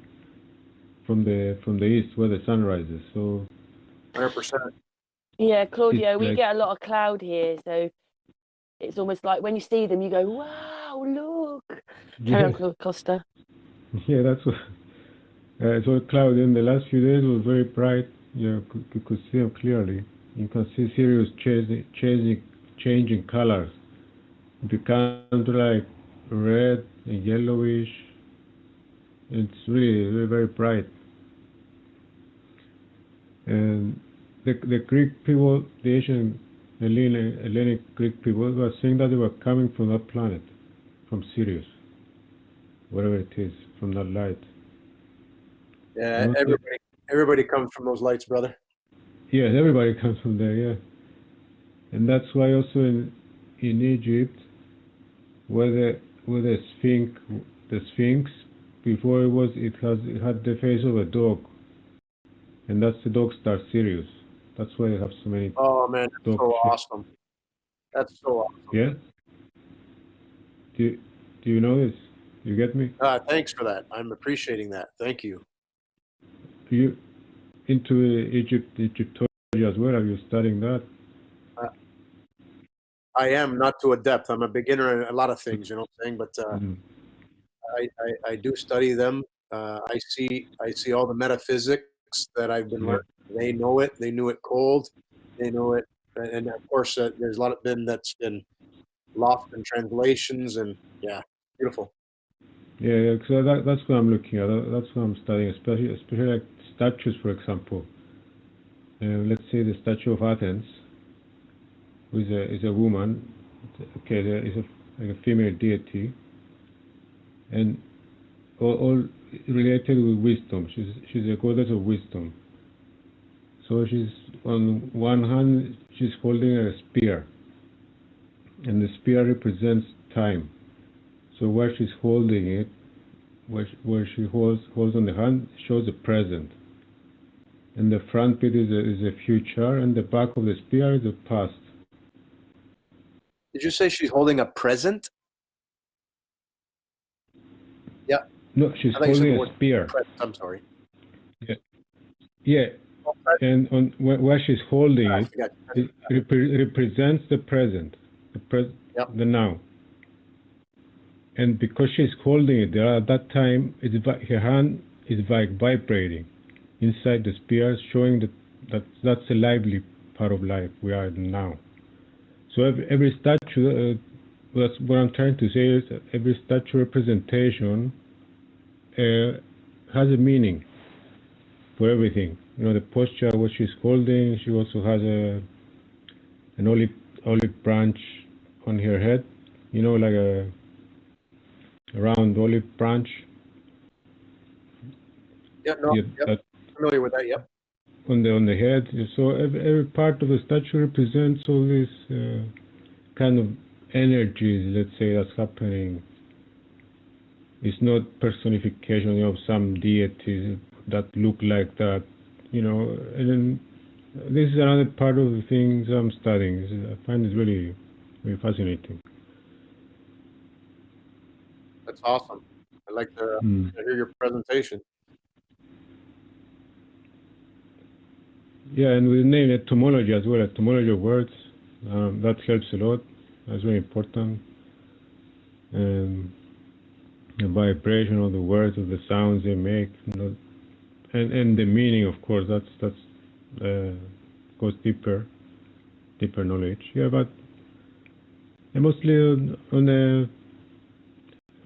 from the east where the sun rises. So 100%. Yeah, Claudio, It's we like- get a lot of cloud here, so it's almost like when you see them, you go, "Wow, look!" Carry on, yes, Costa. yeah, that's what. So cloud in the last few days was very bright. You could see them clearly. You can see Sirius changing colors. It becomes like red and yellowish. It's really very, very bright. And the Greek people, the ancient Hellenic Greek people, were saying that they were coming from that planet, from Sirius, whatever it is, from that light. Yeah, everybody comes from those lights, brother. Yes, everybody comes from there, yeah. And that's why also in Egypt, where the Sphinx before it had the face of a dog, and that's the dog star Sirius. That's why they have so many. Oh man, that's dog so shapes. awesome. That's so awesome. Yeah. Do you know this? You get me? Thanks for that. I'm appreciating that. Thank you. You into Egyptology as well? Are you studying that? I am not to a depth. I'm a beginner in a lot of things, you know what I'm saying? But Mm. I do study them. I see all the metaphysics that I've been learning. They know it. They knew it cold. They know it, and of course, there's a lot of that's been lost in translations, and yeah, beautiful. Yeah, so that's what I'm looking at. That's what I'm studying, especially like statues, for example. Let's say the statue of Athens, who is a woman. Okay, there is like a female deity, and all related with wisdom. She's a goddess of wisdom. So she's on one hand she's holding a spear, and the spear represents time. So where she's holding it, where she holds on the hand, shows the present, and the front bit is the future, and the back of the spear is the past. Did you say she's holding a present? Yeah. No, she's I thought you said holding the a word spear. I'm sorry. Yeah, and on where she's holding I it, forgot. it represents the present, Yep. the now. And because she's holding it there at that time, her hand is like vibrating inside the spear, showing that's a lively part of life. We are now. So every statue, that's what I'm trying to say is that every statue representation has a meaning for everything. You know, the posture, what she's holding. She also has an olive branch on her head. You know, like a round olive branch. Yeah, no, yep. Familiar with that, yep. On the head. So every part of the statue represents all this kind of energies, let's say, that's happening. It's not personification of some deity that look like that, you know. And then this is another part of the things I'm studying. I find it really, really fascinating. That's awesome. I'd like to hear your presentation. Yeah, and we name etymology as well, etymology of words. That helps a lot. That's very important. And the vibration of the words, of the sounds they make, you know, and the meaning, of course. That's goes deeper knowledge. Yeah, but mostly on the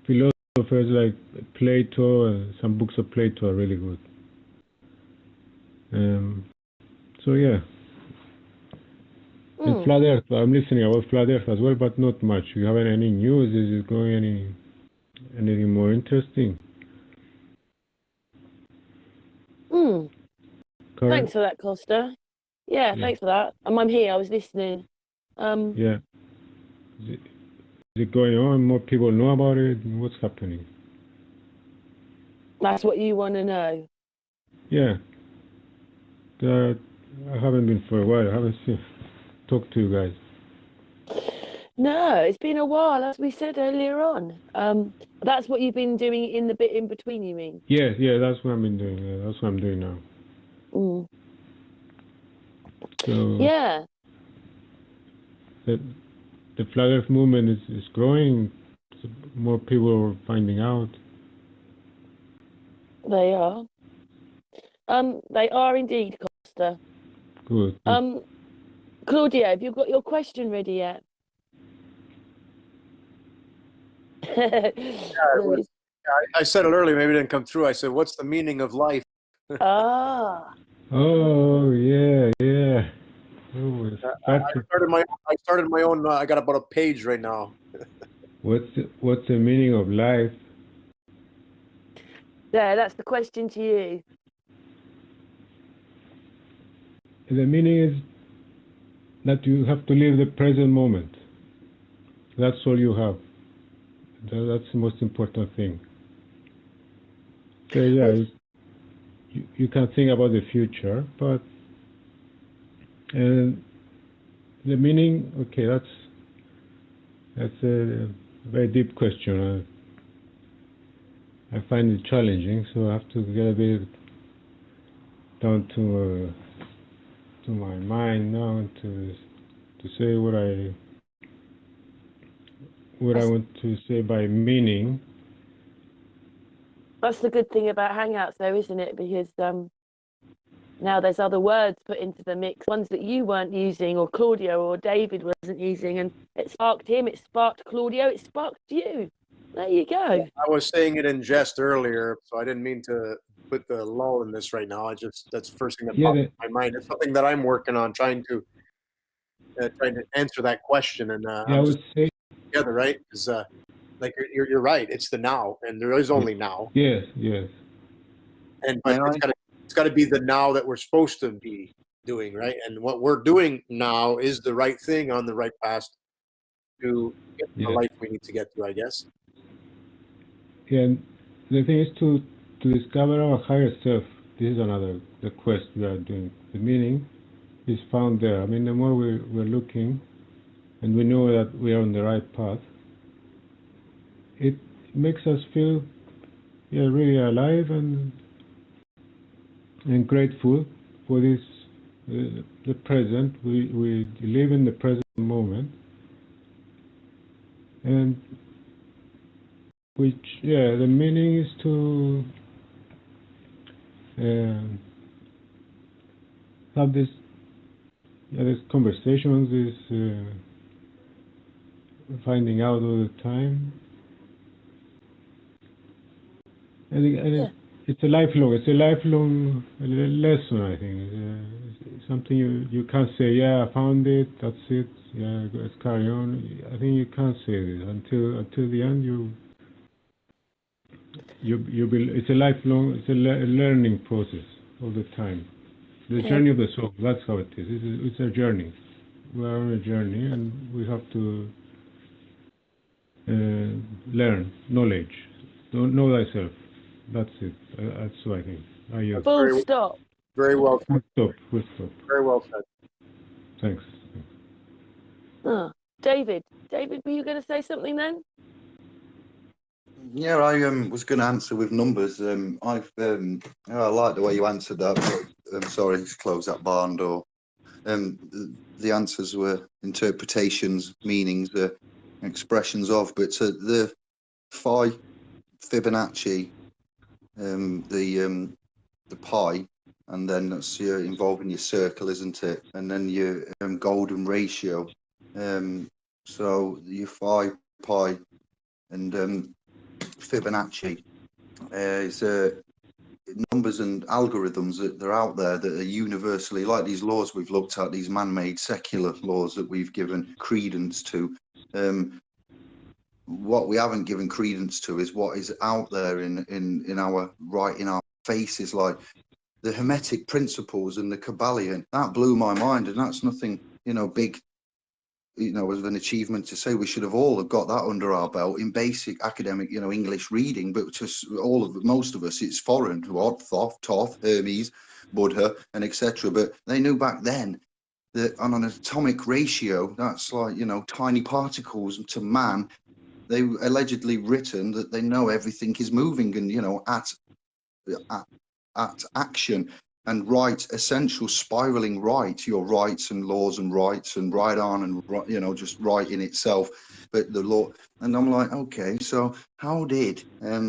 philosophers like Plato. Some books of Plato are really good. So yeah. And flat Earth, I'm listening about flat Earth as well, but not much. You have any news? Is it going anything more interesting? Thanks for that, Kosta. Yeah, thanks for that. I'm here. I was listening. Yeah. Is it going on? More people know about it? What's happening? That's what you want to know. Yeah. I haven't been for a while. I haven't talked to you guys. No, it's been a while, as we said earlier on. That's what you've been doing in the bit in between, you mean? Yeah, that's what I've been doing. Yeah, that's what I'm doing now. So yeah. The flat Earth movement is growing. More people are finding out. They are. They are indeed, Kosta. Good. Claudio, have you got your question ready yet? I said it earlier, maybe it didn't come through. I said, what's the meaning of life? Ah. Oh, yeah. Oh, I started my own. I got about a page right now. What's the meaning of life? Yeah, that's the question to you. The meaning is that you have to live the present moment. That's all you have. That's the most important thing. So yeah, you can think about the future, but the meaning. Okay, that's a very deep question. I find it challenging, so I have to get a bit down to my mind now to say what I want to say by meaning. That's the good thing about Hangouts, though, isn't it? Because now there's other words put into the mix, ones that you weren't using, or Claudio or David wasn't using, and it sparked him, it sparked Claudio, it sparked you. There you go. I was saying it in jest earlier, so I didn't mean to put the lull in this right now. That's the first thing that popped in my mind. It's something that I'm working on, trying to answer that question, and I would say together, right? Because like you're right. It's the now, and there is only now. Yes. And but it's got to be the now that we're supposed to be doing, right? And what we're doing now is the right thing on the right path to get the life we need to get to, I guess. Yeah, and the thing is to discover our higher self. This is the quest we are doing. The meaning is found there. I mean, the more we're looking, and we know that we are on the right path, it makes us feel really alive and grateful for this the present. We live in the present moment, and the meaning is to have this there's conversations, is finding out all the time. And it's a lifelong lesson, I think. It's something you can't say, yeah, I found it, that's it, yeah, let's carry on. I think you can't say this until the end. It's a lifelong, it's a learning process all the time. The journey of the soul, that's how it is. It's a journey. We are on a journey, and we have to learn knowledge. Don't know thyself. That's it. That's what I think. Full stop. Very well said. Full stop. Very well said. Thanks. David, were you going to say something then? Yeah, I was going to answer with numbers. I like the way you answered that. But I'm sorry to close that barn door. The answers were interpretations, meanings, expressions of. But the phi, Fibonacci, the pi, and then that's involving your circle, isn't it? And then your golden ratio. So your phi, pi, and Fibonacci is numbers and algorithms that are out there that are universally, like these laws we've looked at, these man-made secular laws that we've given credence to. What we haven't given credence to is what is out there in our faces, like the Hermetic principles and the Kabbalion. That blew my mind, and that's nothing, big, as an achievement to say. We should have all got that under our belt in basic academic, English reading, but just most of us, it's foreign. What, Thoth, Hermes, Buddha, and etc. But they knew back then that on an atomic ratio, that's like, tiny particles to man. They allegedly written that they know everything is moving and, at action. And right, essential spiraling right, your rights and laws and rights and right on and, just right in itself. But the law, and I'm like, okay, so how did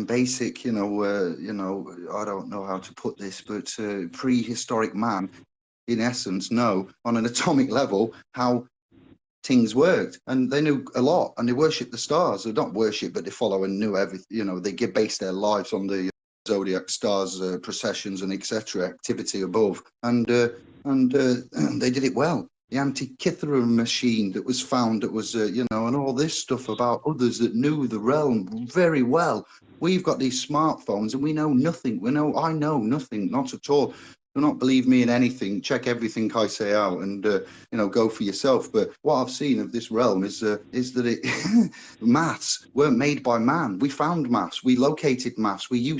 basic, I don't know how to put this, but prehistoric man, in essence, know on an atomic level how things worked? And they knew a lot, and they worshipped the stars. They don't worship, but they follow and knew everything. They base their lives on the zodiac stars, processions and etc. activity above, and they did it well. The Antikythera machine that was found, that was and all this stuff about others that knew the realm very well. We've got these smartphones and we know nothing. I know nothing, not at all. Do not believe me in anything. Check everything I say out, and go for yourself. But what I've seen of this realm is that it maths weren't made by man. We found maths. We located maths. We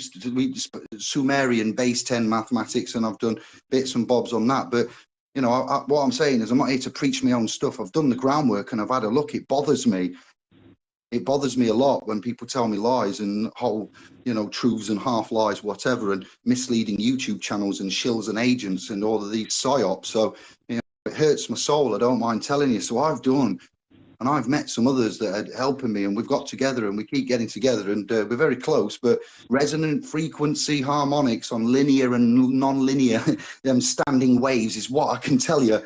Sumerian base 10 mathematics, and I've done bits and bobs on that. But what I'm saying is, I'm not here to preach my own stuff. I've done the groundwork and I've had a look. It bothers me. It bothers me a lot when people tell me lies and whole, truths and half lies, whatever, and misleading YouTube channels and shills and agents and all of these psyops. So, it hurts my soul. I don't mind telling you. So I've done, and I've met some others that are helping me, and we've got together and we keep getting together, and we're very close. But resonant frequency harmonics on linear and non-linear standing waves is what I can tell you.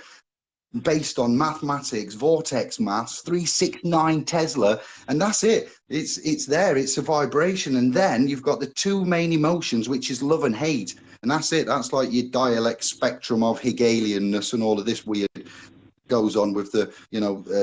Based on mathematics, vortex maths, 369 Tesla, and that's it. It's there. It's a vibration, and then you've got the two main emotions, which is love and hate, and that's it. That's like your dialect spectrum of Hegelianness and all of this weird goes on with the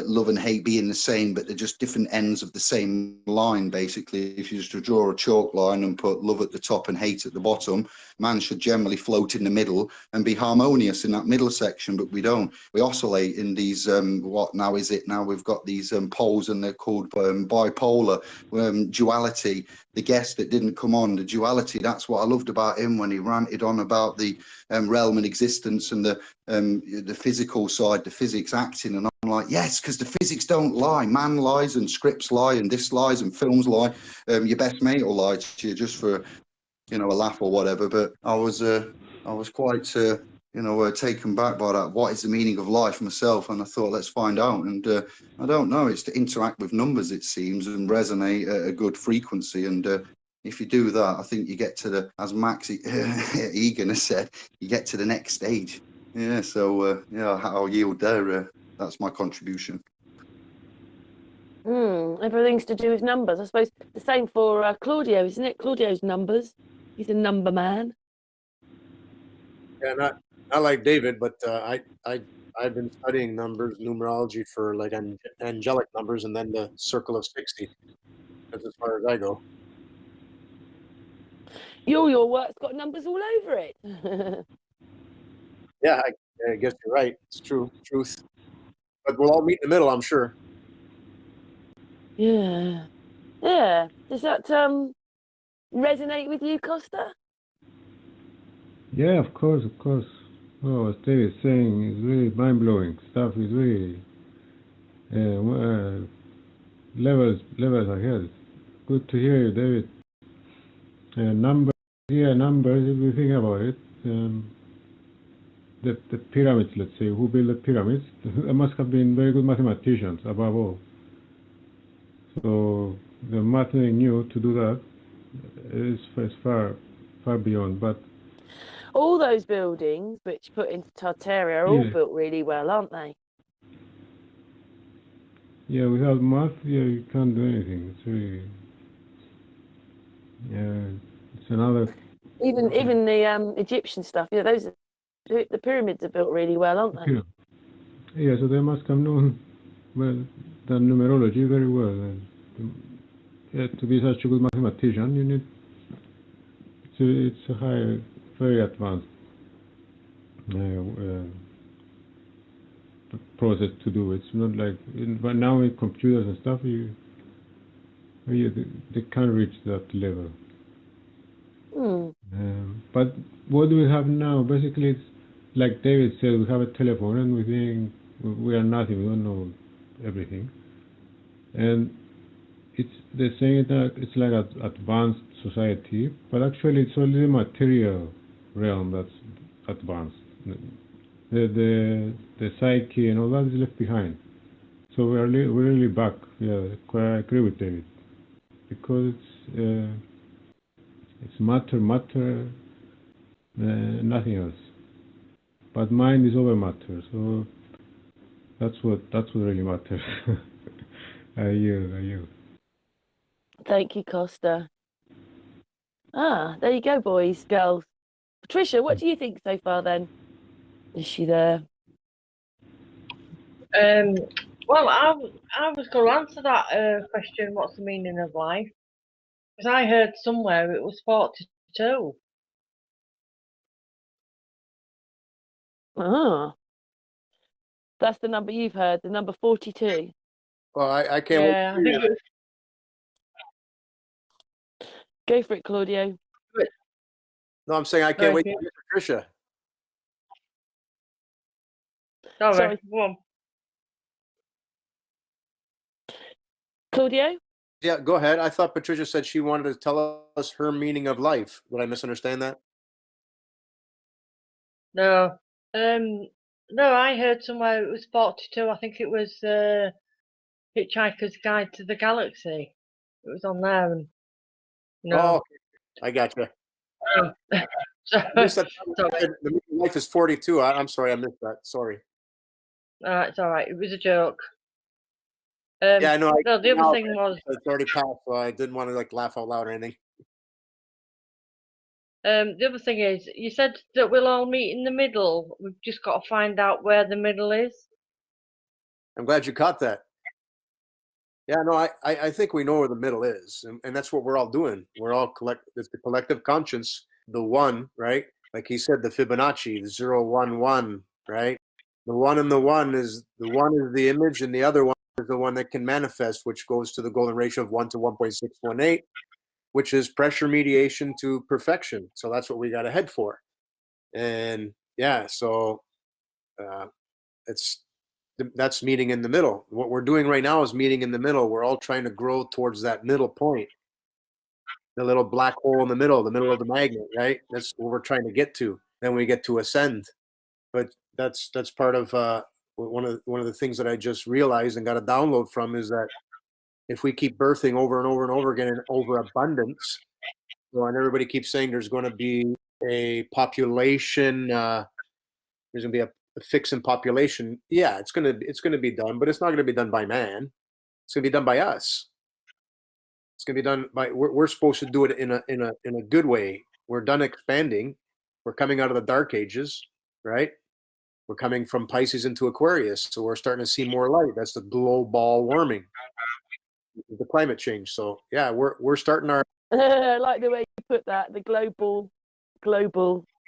love and hate being the same, but they're just different ends of the same line. Basically, if you just draw a chalk line and put love at the top and hate at the bottom, man should generally float in the middle and be harmonious in that middle section, but we don't. We oscillate in these what now is it now we've got these poles, and they're called bipolar, duality. The guest that didn't come on, the duality, that's what I loved about him when he ranted on about the realm and existence and the physical side, the physics acting. And I'm like, yes, because the physics don't lie. Man lies and scripts lie and this lies and films lie. Your best mate will lie to you just for a laugh or whatever. But I was quite taken back by that. What is the meaning of life myself? And I thought, let's find out. And I don't know, it's to interact with numbers, it seems, and resonate at a good frequency. And if you do that, I think you get to as Max Egan has said, you get to the next stage. Yeah, so yeah, I'll yield there. That's my contribution. Everything's to do with numbers. I suppose the same for Claudio, isn't it? Claudio's numbers. He's a number man. Yeah, not like David, but I've been studying numbers, numerology for like angelic numbers, and then the circle of 60. That's as far as I go. Your work's got numbers all over it. Yeah, I guess you're right. It's true, truth. But we'll all meet in the middle, I'm sure. Yeah. Yeah. Does that resonate with you, Kosta? Yeah, of course, of course. Oh, what Dave is saying is really mind-blowing stuff. Is really levels ahead. Good to hear you, David. Numbers. Yeah, numbers. If we think about it, the pyramids. Let's say who built the pyramids? They must have been very good mathematicians, above all. So the math they knew to do that is far beyond. But All those buildings which put into Tartaria are all yeah, built really well, aren't they? yeah, without math, yeah, you can't do anything. It's really, yeah, it's another. Even the Egyptian stuff, the pyramids are built really well, aren't they? Yeah, so they must have known well the numerology very well. And to be such a good mathematician, you need it's a high, very advanced process to do. It's not like but now with computers and stuff, they can't reach that level. But what do we have now? Basically, it's like David said, we have a telephone and we think we are nothing, we don't know everything. And they're saying that it's like an advanced society, but actually it's only the material realm that's advanced. The psyche and all that is left behind. So we're really back. Yeah, I agree with David, because it's matter, nothing else. But mind is over matter, so that's what really matters. I yield. Thank you, Costa. There you go, boys, girls. Patricia, what do you think so far then? Is she there? Well, I was going to answer that question. What's the meaning of life? Because I heard somewhere it was 42. That's the number you've heard, the number 42. Well, I can't wait. Yeah, I think it was. Go for it, Claudio. No, I'm saying I can't wait to hear Patricia. Sorry. Go on. Claudio? Yeah, go ahead. I thought Patricia said she wanted to tell us her meaning of life. Did I misunderstand that? No. No, I heard somewhere it was 42. I think it was Hitchhiker's Guide to the Galaxy. It was on there, and Oh, I got you. The meaning of life is 42. I'm sorry, I missed that. Sorry. It's all right. It was a joke. Yeah, I know. No, the other thing was it's already passed, so I didn't want to laugh out loud or anything. the other thing is you said that we'll all meet in the middle. We've just got to find out where the middle is. I'm glad you caught that. Yeah, no, I think we know where the middle is, and that's what we're all doing. We're all it's the collective conscience, the one, right? Like he said, the Fibonacci, the 0, 1, 1, right? The one and the one is the image, and the other one is the one that can manifest, which goes to the golden ratio of 1 to 1.618, which is pressure mediation to perfection. So that's what we got to head for. And yeah, so that's meeting in the middle. What we're doing right now is meeting in the middle. We're all trying to grow towards that middle point, the little black hole in the middle of the magnet, right? That's what we're trying to get to. Then we get to ascend. But that's part of one of the things that I just realized and got a download from is that if we keep birthing over and over and over again in overabundance, and everybody keeps saying there's going to be a population there's going to be a fix in population. Yeah, it's going to be done, but it's not going to be done by man. It's going to be done by us. It's going to be done by we're supposed to do it in a good way. We're done expanding. We're coming out of the dark ages, right? We're coming from Pisces into Aquarius, so we're starting to see more light. That's the global warming, the climate change. So yeah, we're starting our I like the way you put that. The global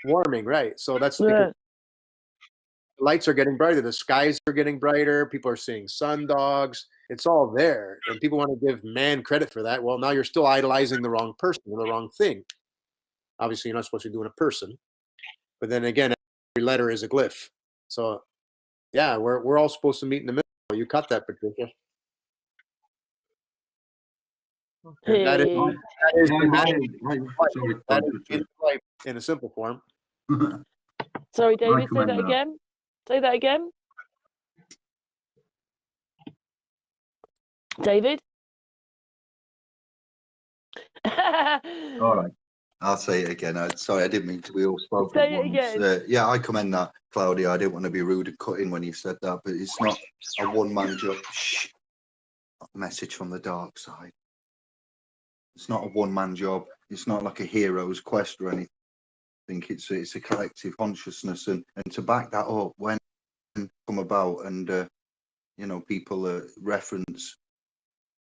warming, right? So that's Yeah. because lights are getting brighter. The skies are getting brighter. People are seeing sun dogs. It's all there, and people want to give man credit for that. Well, now you're still idolizing the wrong person, the wrong thing. Obviously, you're not supposed to be doing a person, but then again, every letter is a glyph. So yeah, we're all supposed to meet in the middle. You cut that, Patricia. Hey. That is Sorry, in life in a simple form. Sorry, David, say commend that that. again. Say that again. David? All right. I'll say it again. Sorry, I didn't mean to. We all spoke Say at it once. again. Yeah, I commend that, Claudio. I didn't want to be rude and cut in when you said that, but it's not a one-man job. Shh. Message from the dark side. It's not a one-man job. It's not like a hero's quest or anything. I think it's a collective consciousness, and to back that up when come about and people reference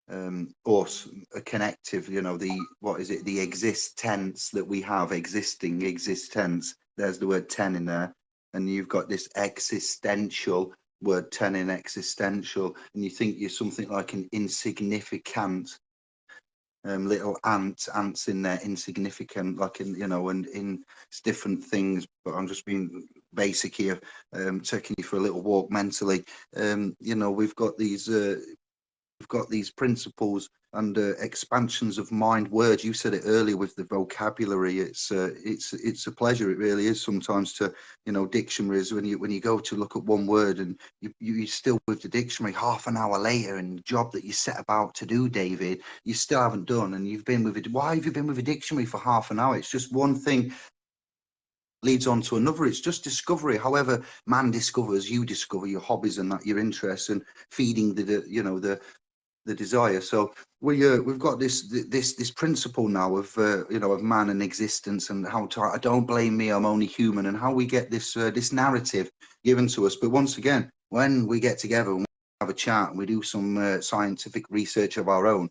us a connective, the exist tense that we have, existing exist tense. There's the word 10 in there, and you've got this existential word 10 in existential, and you think you're something like an insignificant little ants in there, insignificant, like in it's different things, but I'm just being basic here, taking you for a little walk mentally. We've got these principles and expansions of mind words. You said it earlier with the vocabulary. It's a pleasure. It really is sometimes to dictionaries when you go to look at one word and you still with the dictionary half an hour later, and the job that you set about to do, David, you still haven't done, and you've been with it. Why have you been with a dictionary for half an hour? It's just one thing leads on to another. It's just discovery. However man discovers, you discover your hobbies and that your interests, and feeding the desire. So we've got this principle now of of man and existence, and how to, I don't blame me, I'm only human, and how we get this narrative given to us. But once again, when we get together and we have a chat and we do some scientific research of our own,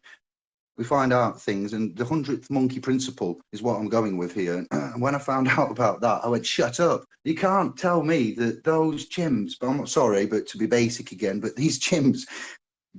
we find out things. And the 100th monkey principle is what I'm going with here. And when I found out about that, I went, shut up. You can't tell me that those chimps, but I'm not sorry, but to be basic again, but these chimps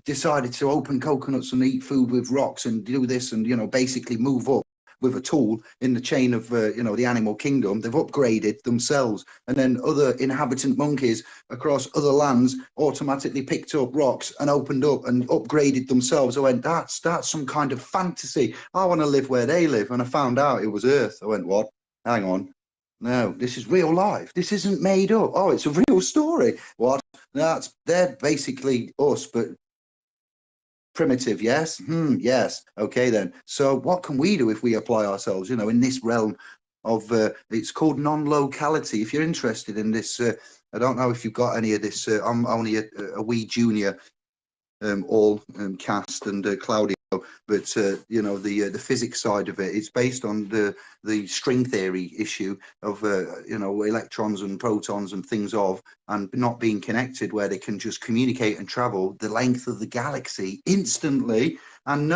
decided to open coconuts and eat food with rocks and do this and basically move up with a tool in the chain of the animal kingdom. They've upgraded themselves, and then other inhabitant monkeys across other lands automatically picked up rocks and opened up and upgraded themselves. I went, that's some kind of fantasy. I want to live where they live. And I found out it was Earth. I went, what? Hang on. No, this is real life. This isn't made up. Oh, it's a real story. What? They're basically us, but primitive. Yes. Yes. Okay then. So what can we do if we apply ourselves in this realm of it's called non-locality? If you're interested in this, I don't know if you've got any of this. I'm only a wee junior cast, and Claudio, but the physics side of it, it's based on the string theory issue of electrons and protons and things and not being connected, where they can just communicate and travel the length of the galaxy instantly, and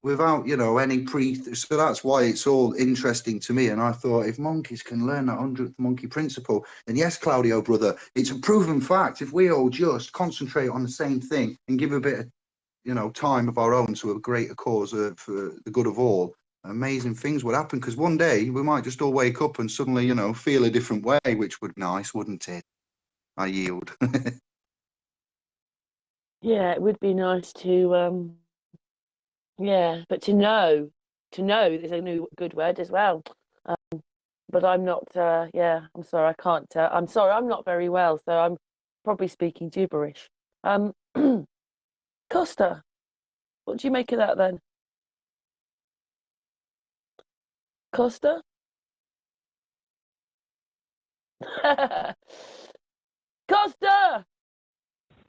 without any so that's why it's all interesting to me. And I thought, if monkeys can learn that 100th monkey principle, then yes, Claudio brother, it's a proven fact. If we all just concentrate on the same thing and give a bit of time of our own to a greater cause for the good of all, amazing things would happen. Because one day we might just all wake up and suddenly feel a different way, which would be nice, wouldn't it? I yield. Yeah, it would be nice to but to know is a new good word as well. But I'm not I'm sorry, I can't I'm sorry, I'm not very well, so I'm probably speaking gibberish. Kosta, what do you make of that then? Kosta? Kosta!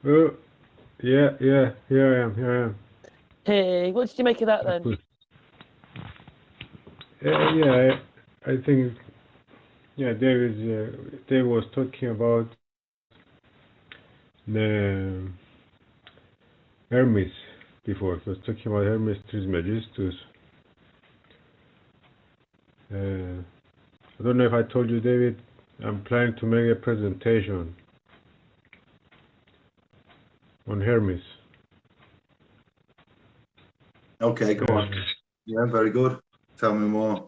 Oh, yeah, here I am. Hey, what did you make of that then? Yeah, I think, yeah, Dave was talking about the Hermes before. He was talking about Hermes Trismegistus. I don't know if I told you, David, I'm planning to make a presentation on Hermes. Okay, go on. Yeah, very good. Tell me more.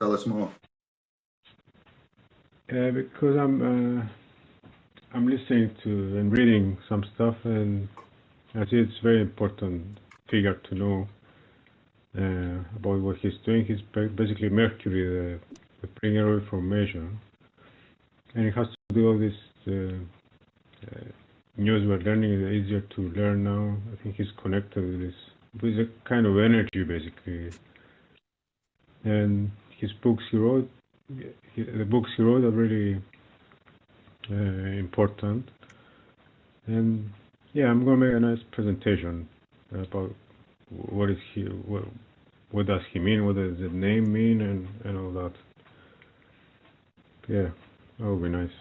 Tell us more. Because I'm listening to and reading some stuff, and I see it's very important figure to know about what he's doing. He's basically Mercury, the bringer of information, and it has to do all this news we're learning. It's easier to learn now. I think he's connected with a kind of energy, basically. And his books he wrote, the books he wrote are really important. And yeah, I'm gonna make a nice presentation about what is he, what does he mean, what does the name mean, and all that. Yeah, that would be nice.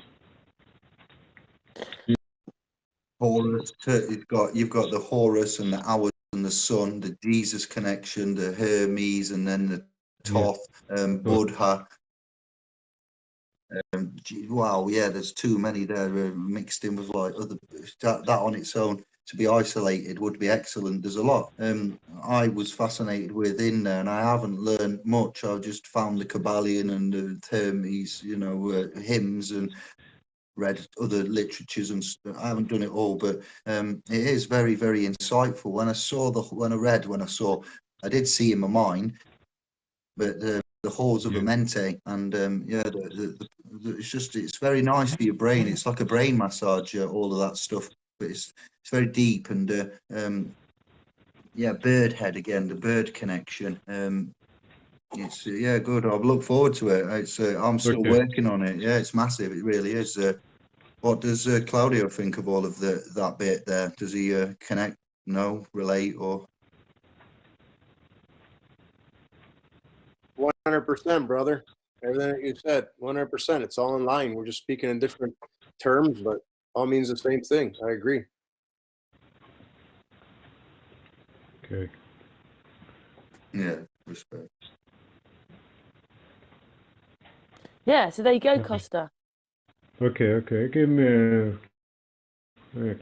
Horus, you've got the Horus and the hours and the sun, the Jesus connection, the Hermes, and then the Thoth, Buddha. Wow, yeah, there's too many there mixed in with like other that on its own to be isolated would be excellent. There's a lot I was fascinated with in there, and I haven't learned much. I've just found the Kabbalion and the Hermes, hymns, and read other literatures, and I haven't done it all, but it is very, very insightful. When I saw, I did see in my mind, but the halls of Amente, and it's very nice for your brain. It's like a brain massage, all of that stuff, but it's very deep, and bird head again, the bird connection. It's good. I've looked forward to it. I'm still working on it. Yeah, it's massive. It really is. What does Claudio think of all of that bit there? Does he connect? No, relate, or? 100%, brother. Everything that you said, 100%. It's all in line. We're just speaking in different terms, but all means the same thing. I agree. Okay. Yeah, respect. Yeah, so there you go, Kosta. Okay. Give me a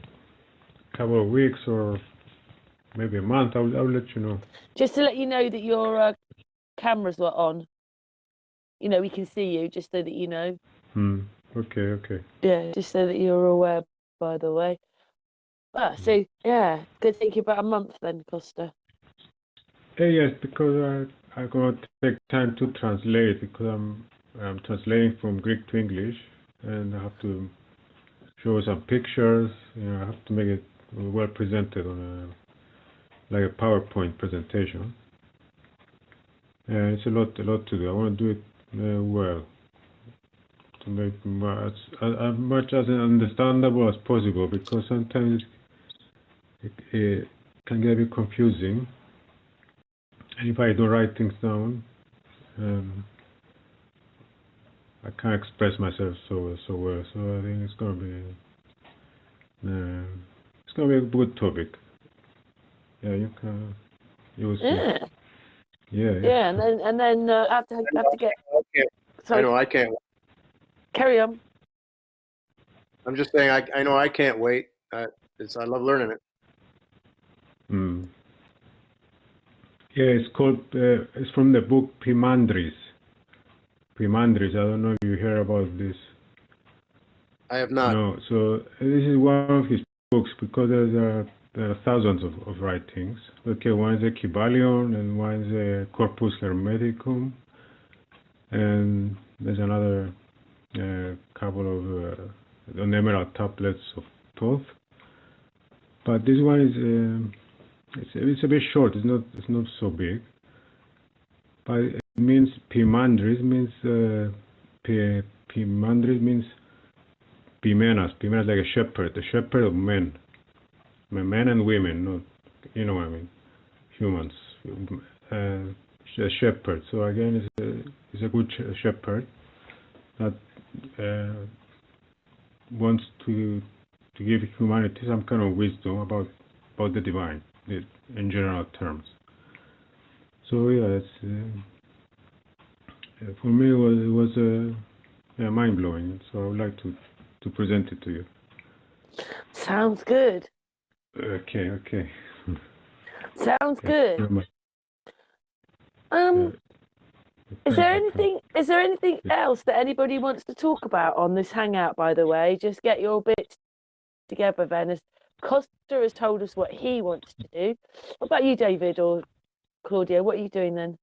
couple of weeks or maybe a month. I'll let you know. Just to let you know that your cameras were on. We can see you, just so that you know. Okay. Yeah, just so that you're aware, by the way. So, yeah, good thinking about a month then, Kosta. Yes, because I'm going to take time to translate, because I'm translating from Greek to English, and I have to show some pictures. I have to make it well presented on like a PowerPoint presentation. And it's a lot to do. I want to do it well, to make as much as understandable as possible, because sometimes it can get a bit confusing. And if I don't write things down, I can't express myself so well. So I think it's gonna be a good topic. Yeah, you will see. Yeah. And then I have to get. Sorry. I know I can't. Carry on. I'm just saying I know I can't wait. I love learning it. Yeah, it's called. It's from the book Pimandris. I don't know if you hear about this. I have not. No. So this is one of his books, because there are thousands of writings. Okay, one is the Kybalion, and one is the Corpus Hermeticum, and there's another couple of the emerald tablets of Thoth. But this one is it's a bit short. It's not so big. But it means Pimandris means Pimandris means Pimenas. Pimenas like a shepherd of men. Men and women, not, you know what I mean, humans. A shepherd. So again, it's a good shepherd that wants to give humanity some kind of wisdom about the divine, in general terms. So yeah, it's for me it was mind blowing. So I would like to present it to you. Sounds good. Okay. Sounds Thank you good. very much. Is there anything else that anybody wants to talk about on this hangout, by the way? Just get your bits together then, as Kosta has told us what he wants to do. What about you, David or Claudio? What are you doing then?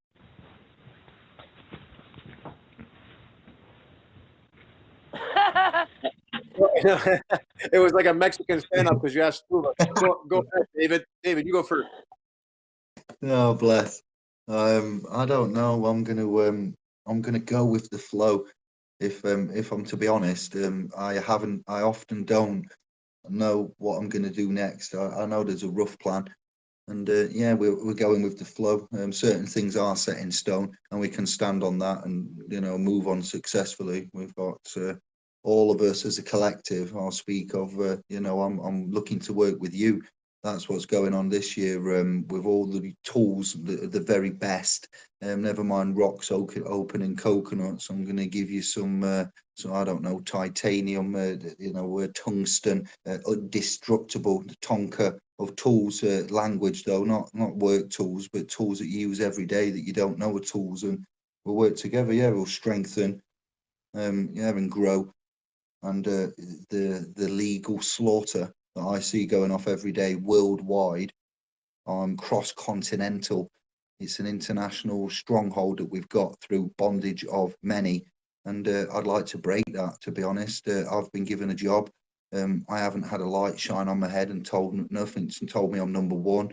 It was like a Mexican stand-up because you asked two of us. Go ahead, David. David, you go first. Oh, bless. I don't know. I'm gonna go with the flow. If I'm to be honest, I often don't know what I'm gonna do next. I know there's a rough plan, and yeah, we're going with the flow. Certain things are set in stone, and we can stand on that, and move on successfully. We've got all of us as a collective. I'll speak of. I'm looking to work with you. That's what's going on this year, with all the tools, the very best. Never mind rocks opening coconuts. I'm going to give you some, I don't know, titanium, tungsten, indestructible tonka of tools, language though, not work tools, but tools that you use every day that you don't know are tools, and we'll work together. Yeah, we'll strengthen, and grow. And the legal slaughter that I see going off every day worldwide, cross-continental. It's an international stronghold that we've got through bondage of many, and I'd like to break that. To be honest, I've been given a job. I haven't had a light shine on my head and told me I'm number one.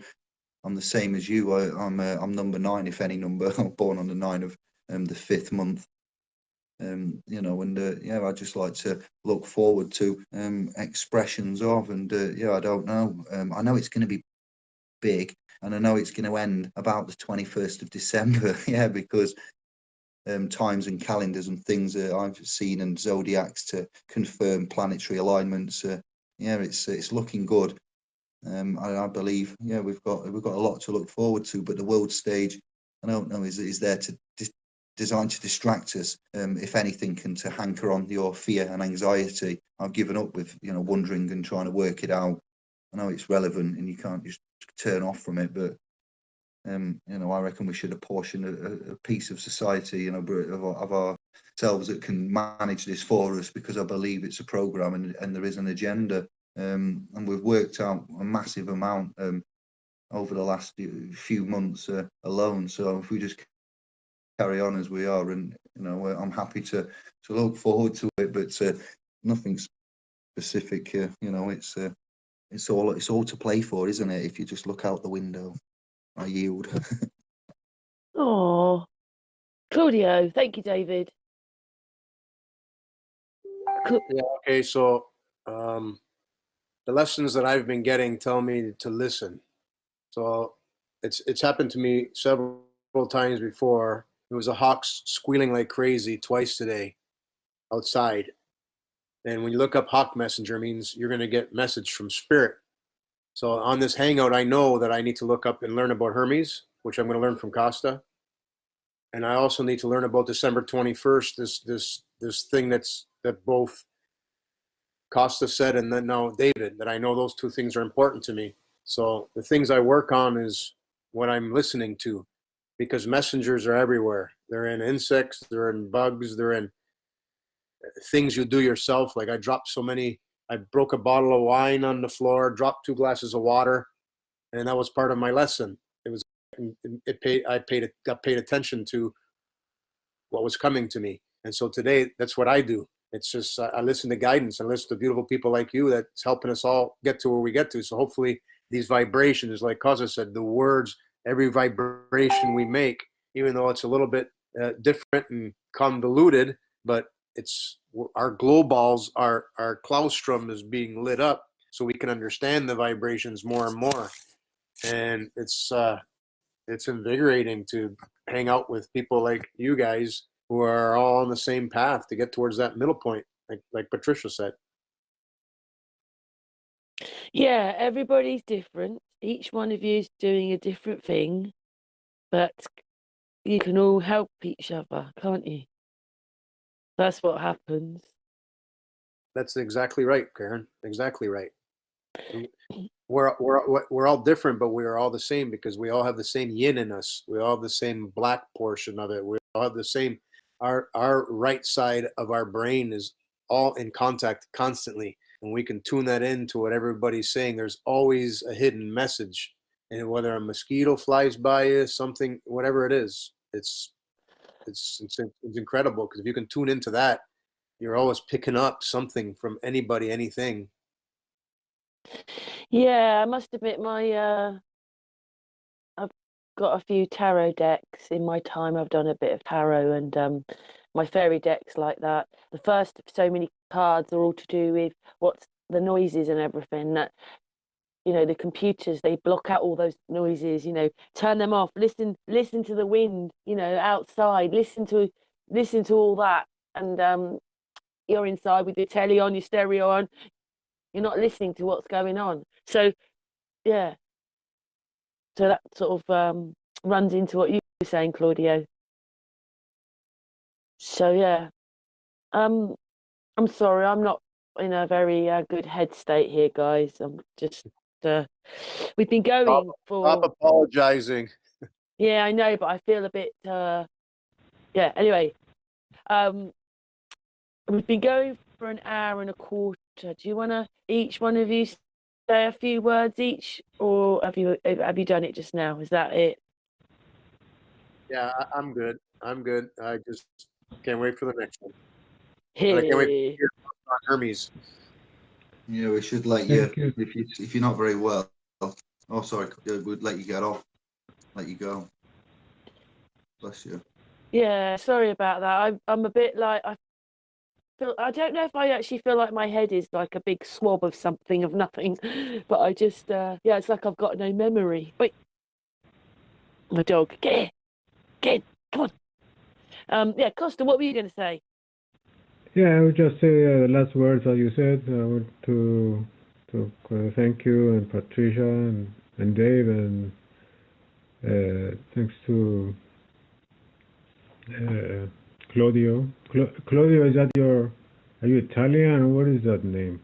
I'm the same as you. I'm number 9, if any number. I'm born on the 9 of the 5th month. I just like to look forward to expressions of, and I don't know. I know it's going to be big, and I know it's going to end about the 21st of December. Yeah, because times and calendars and things I've seen, and zodiacs to confirm planetary alignments. It's looking good. I believe, we've got a lot to look forward to, but the world stage, I don't know, is there to designed to distract us, if anything, and to hanker on your fear and anxiety. I've given up with wondering and trying to work it out. I know it's relevant and you can't just turn off from it, but I reckon we should apportion a piece of society, of ourselves that can manage this for us, because I believe it's a program, and there is an agenda, and we've worked out a massive amount over the last few months alone. So if we just carry on as we are, and I'm happy to look forward to it, but nothing specific. It's all to play for, isn't it? If you just look out the window. I yield. Oh, Claudio, thank you, David. Yeah. Okay. So the lessons that I've been getting tell me to listen. So it's happened to me several times before. It was a hawk squealing like crazy twice today outside. And when you look up hawk messenger, it means you're going to get message from spirit. So on this hangout, I know that I need to look up and learn about Hermes, which I'm going to learn from Kosta. And I also need to learn about December 21st, this thing that both Kosta said and then now David, that I know those two things are important to me. So the things I work on is what I'm listening to, because messengers are everywhere. They're in insects, they're in bugs, they're in things you do yourself. Like I broke a bottle of wine on the floor, dropped 2 glasses of water, and that was part of my lesson. I got paid attention to what was coming to me. And so today, that's what I do. It's just, I listen to guidance, and listen to beautiful people like you that's helping us all get to where we get to. So hopefully these vibrations, like Kosta said, the words, every vibration we make, even though it's a little bit different and convoluted, but it's our glow balls, our claustrum is being lit up, so we can understand the vibrations more and more. And it's invigorating to hang out with people like you guys who are all on the same path to get towards that middle point, like Patricia said. Yeah, everybody's different. Each one of you is doing a different thing, but you can all help each other, can't you? That's what happens. That's exactly right, Karen. Exactly right. We're all different, but we are all the same because we all have the same yin in us. We all have the same black portion of it. We all have the same. Our right side of our brain is all in contact constantly, and we can tune that in to what everybody's saying. There's always a hidden message, and whether a mosquito flies by you, something, whatever it is, it's incredible because if you can tune into that, you're always picking up something from anybody, anything. Yeah, I must admit I've got a few tarot decks in my time. I've done a bit of tarot, and my fairy decks like that. The first so many cards are all to do with what's the noises and everything that the computers, they block out all those noises, turn them off, listen to the wind, outside, listen to all that. And you're inside with your telly on, your stereo on, you're not listening to what's going on. So yeah, so that sort of runs into what you were saying, Claudio. So yeah, I'm sorry, I'm not in a very good head state here, guys. I'm just we've been going Stop apologizing. Yeah, I know, but I feel a bit yeah, anyway. We've been going for an hour and a quarter. Do you want to each one of you say a few words each, or have you done it just now? Is that it? Yeah, I'm good. I'm good. I just can't wait for the next one. But I can't wait to Hey. hear about Hermes. Yeah, we should let you, if you're not very well. Oh, sorry, we'd let you get off, let you go. Bless you. Yeah, sorry about that. I'm a bit like I don't know if I actually feel like my head is like a big swab of something of nothing, but I just yeah, it's like I've got no memory. Wait, my dog, get in, come on. Yeah, Kosta, what were you going to say? Yeah, I would just say the last words that you said. I want to thank you and Patricia and Dave, and thanks to Claudio. Claudio, are you Italian, or what is that name?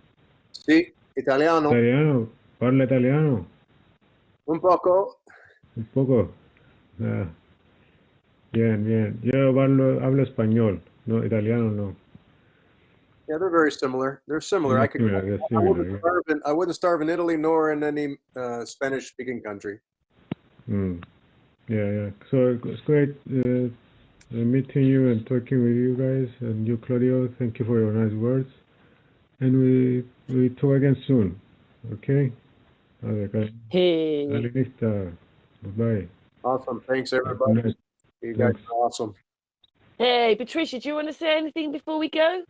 Sì, italiano, Italiano? Parla italiano? un poco. Un poco. Ah, bien, bien. Yo hablo español, no italiano, no. Yeah, they're very similar. They're similar. They're similar. I wouldn't starve in Italy nor in any Spanish-speaking country. Yeah. So it's great meeting you and talking with you guys. And you, Claudio, thank you for your nice words. And we talk again soon. Okay? Hey. Bye-bye. Awesome. Thanks, everybody. You guys are awesome. Hey, Patricia, do you want to say anything before we go?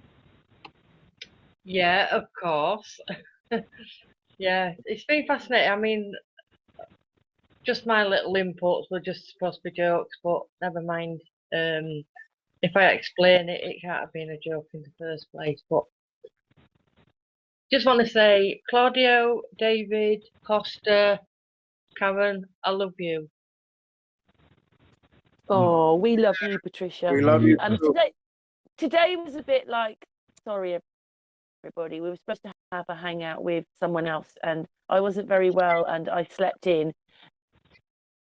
Yeah, of course. Yeah, it's been fascinating. I mean, just my little inputs were just supposed to be jokes, but never mind. If I explain it, it can't have been a joke in the first place. But just want to say, Claudio, David, Costa, Karen, I love you. Oh, we love you, Patricia. We love you And too. today was a bit like, sorry, everybody. We were supposed to have a hangout with someone else, and I wasn't very well, and I slept in.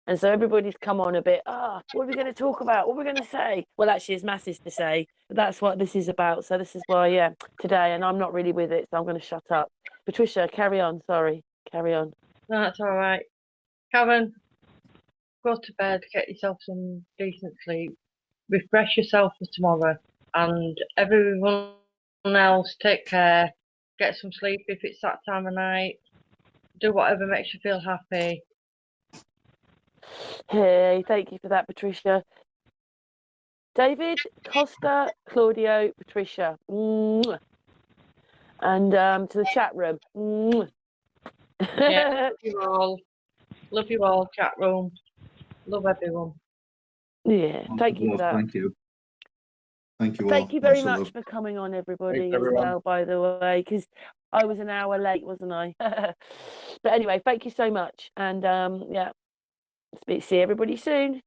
And so everybody's come on a bit, what are we going to talk about? What are we going to say? Well, actually, there's masses to say, but that's what this is about. So this is why, yeah, today, and I'm not really with it, so I'm going to shut up. Patricia, carry on. Sorry, carry on. No, that's all right. Karen, go to bed, get yourself some decent sleep, refresh yourself for tomorrow, and everyone else, take care, get some sleep if it's that time of night, do whatever makes you feel happy. Hey, thank you for that, Patricia. David, Costa, Claudio, Patricia. Mwah. And to the chat room. Mwah. Yeah, love you all. Love you all, chat room. Love everyone. Yeah, thank you for that. Thank you. Thank you all. Thank you very Lots of much love. for coming on, everybody, Thanks, as everyone. well, by the way, because I was an hour late, wasn't I? But anyway, thank you so much. And yeah, see everybody soon.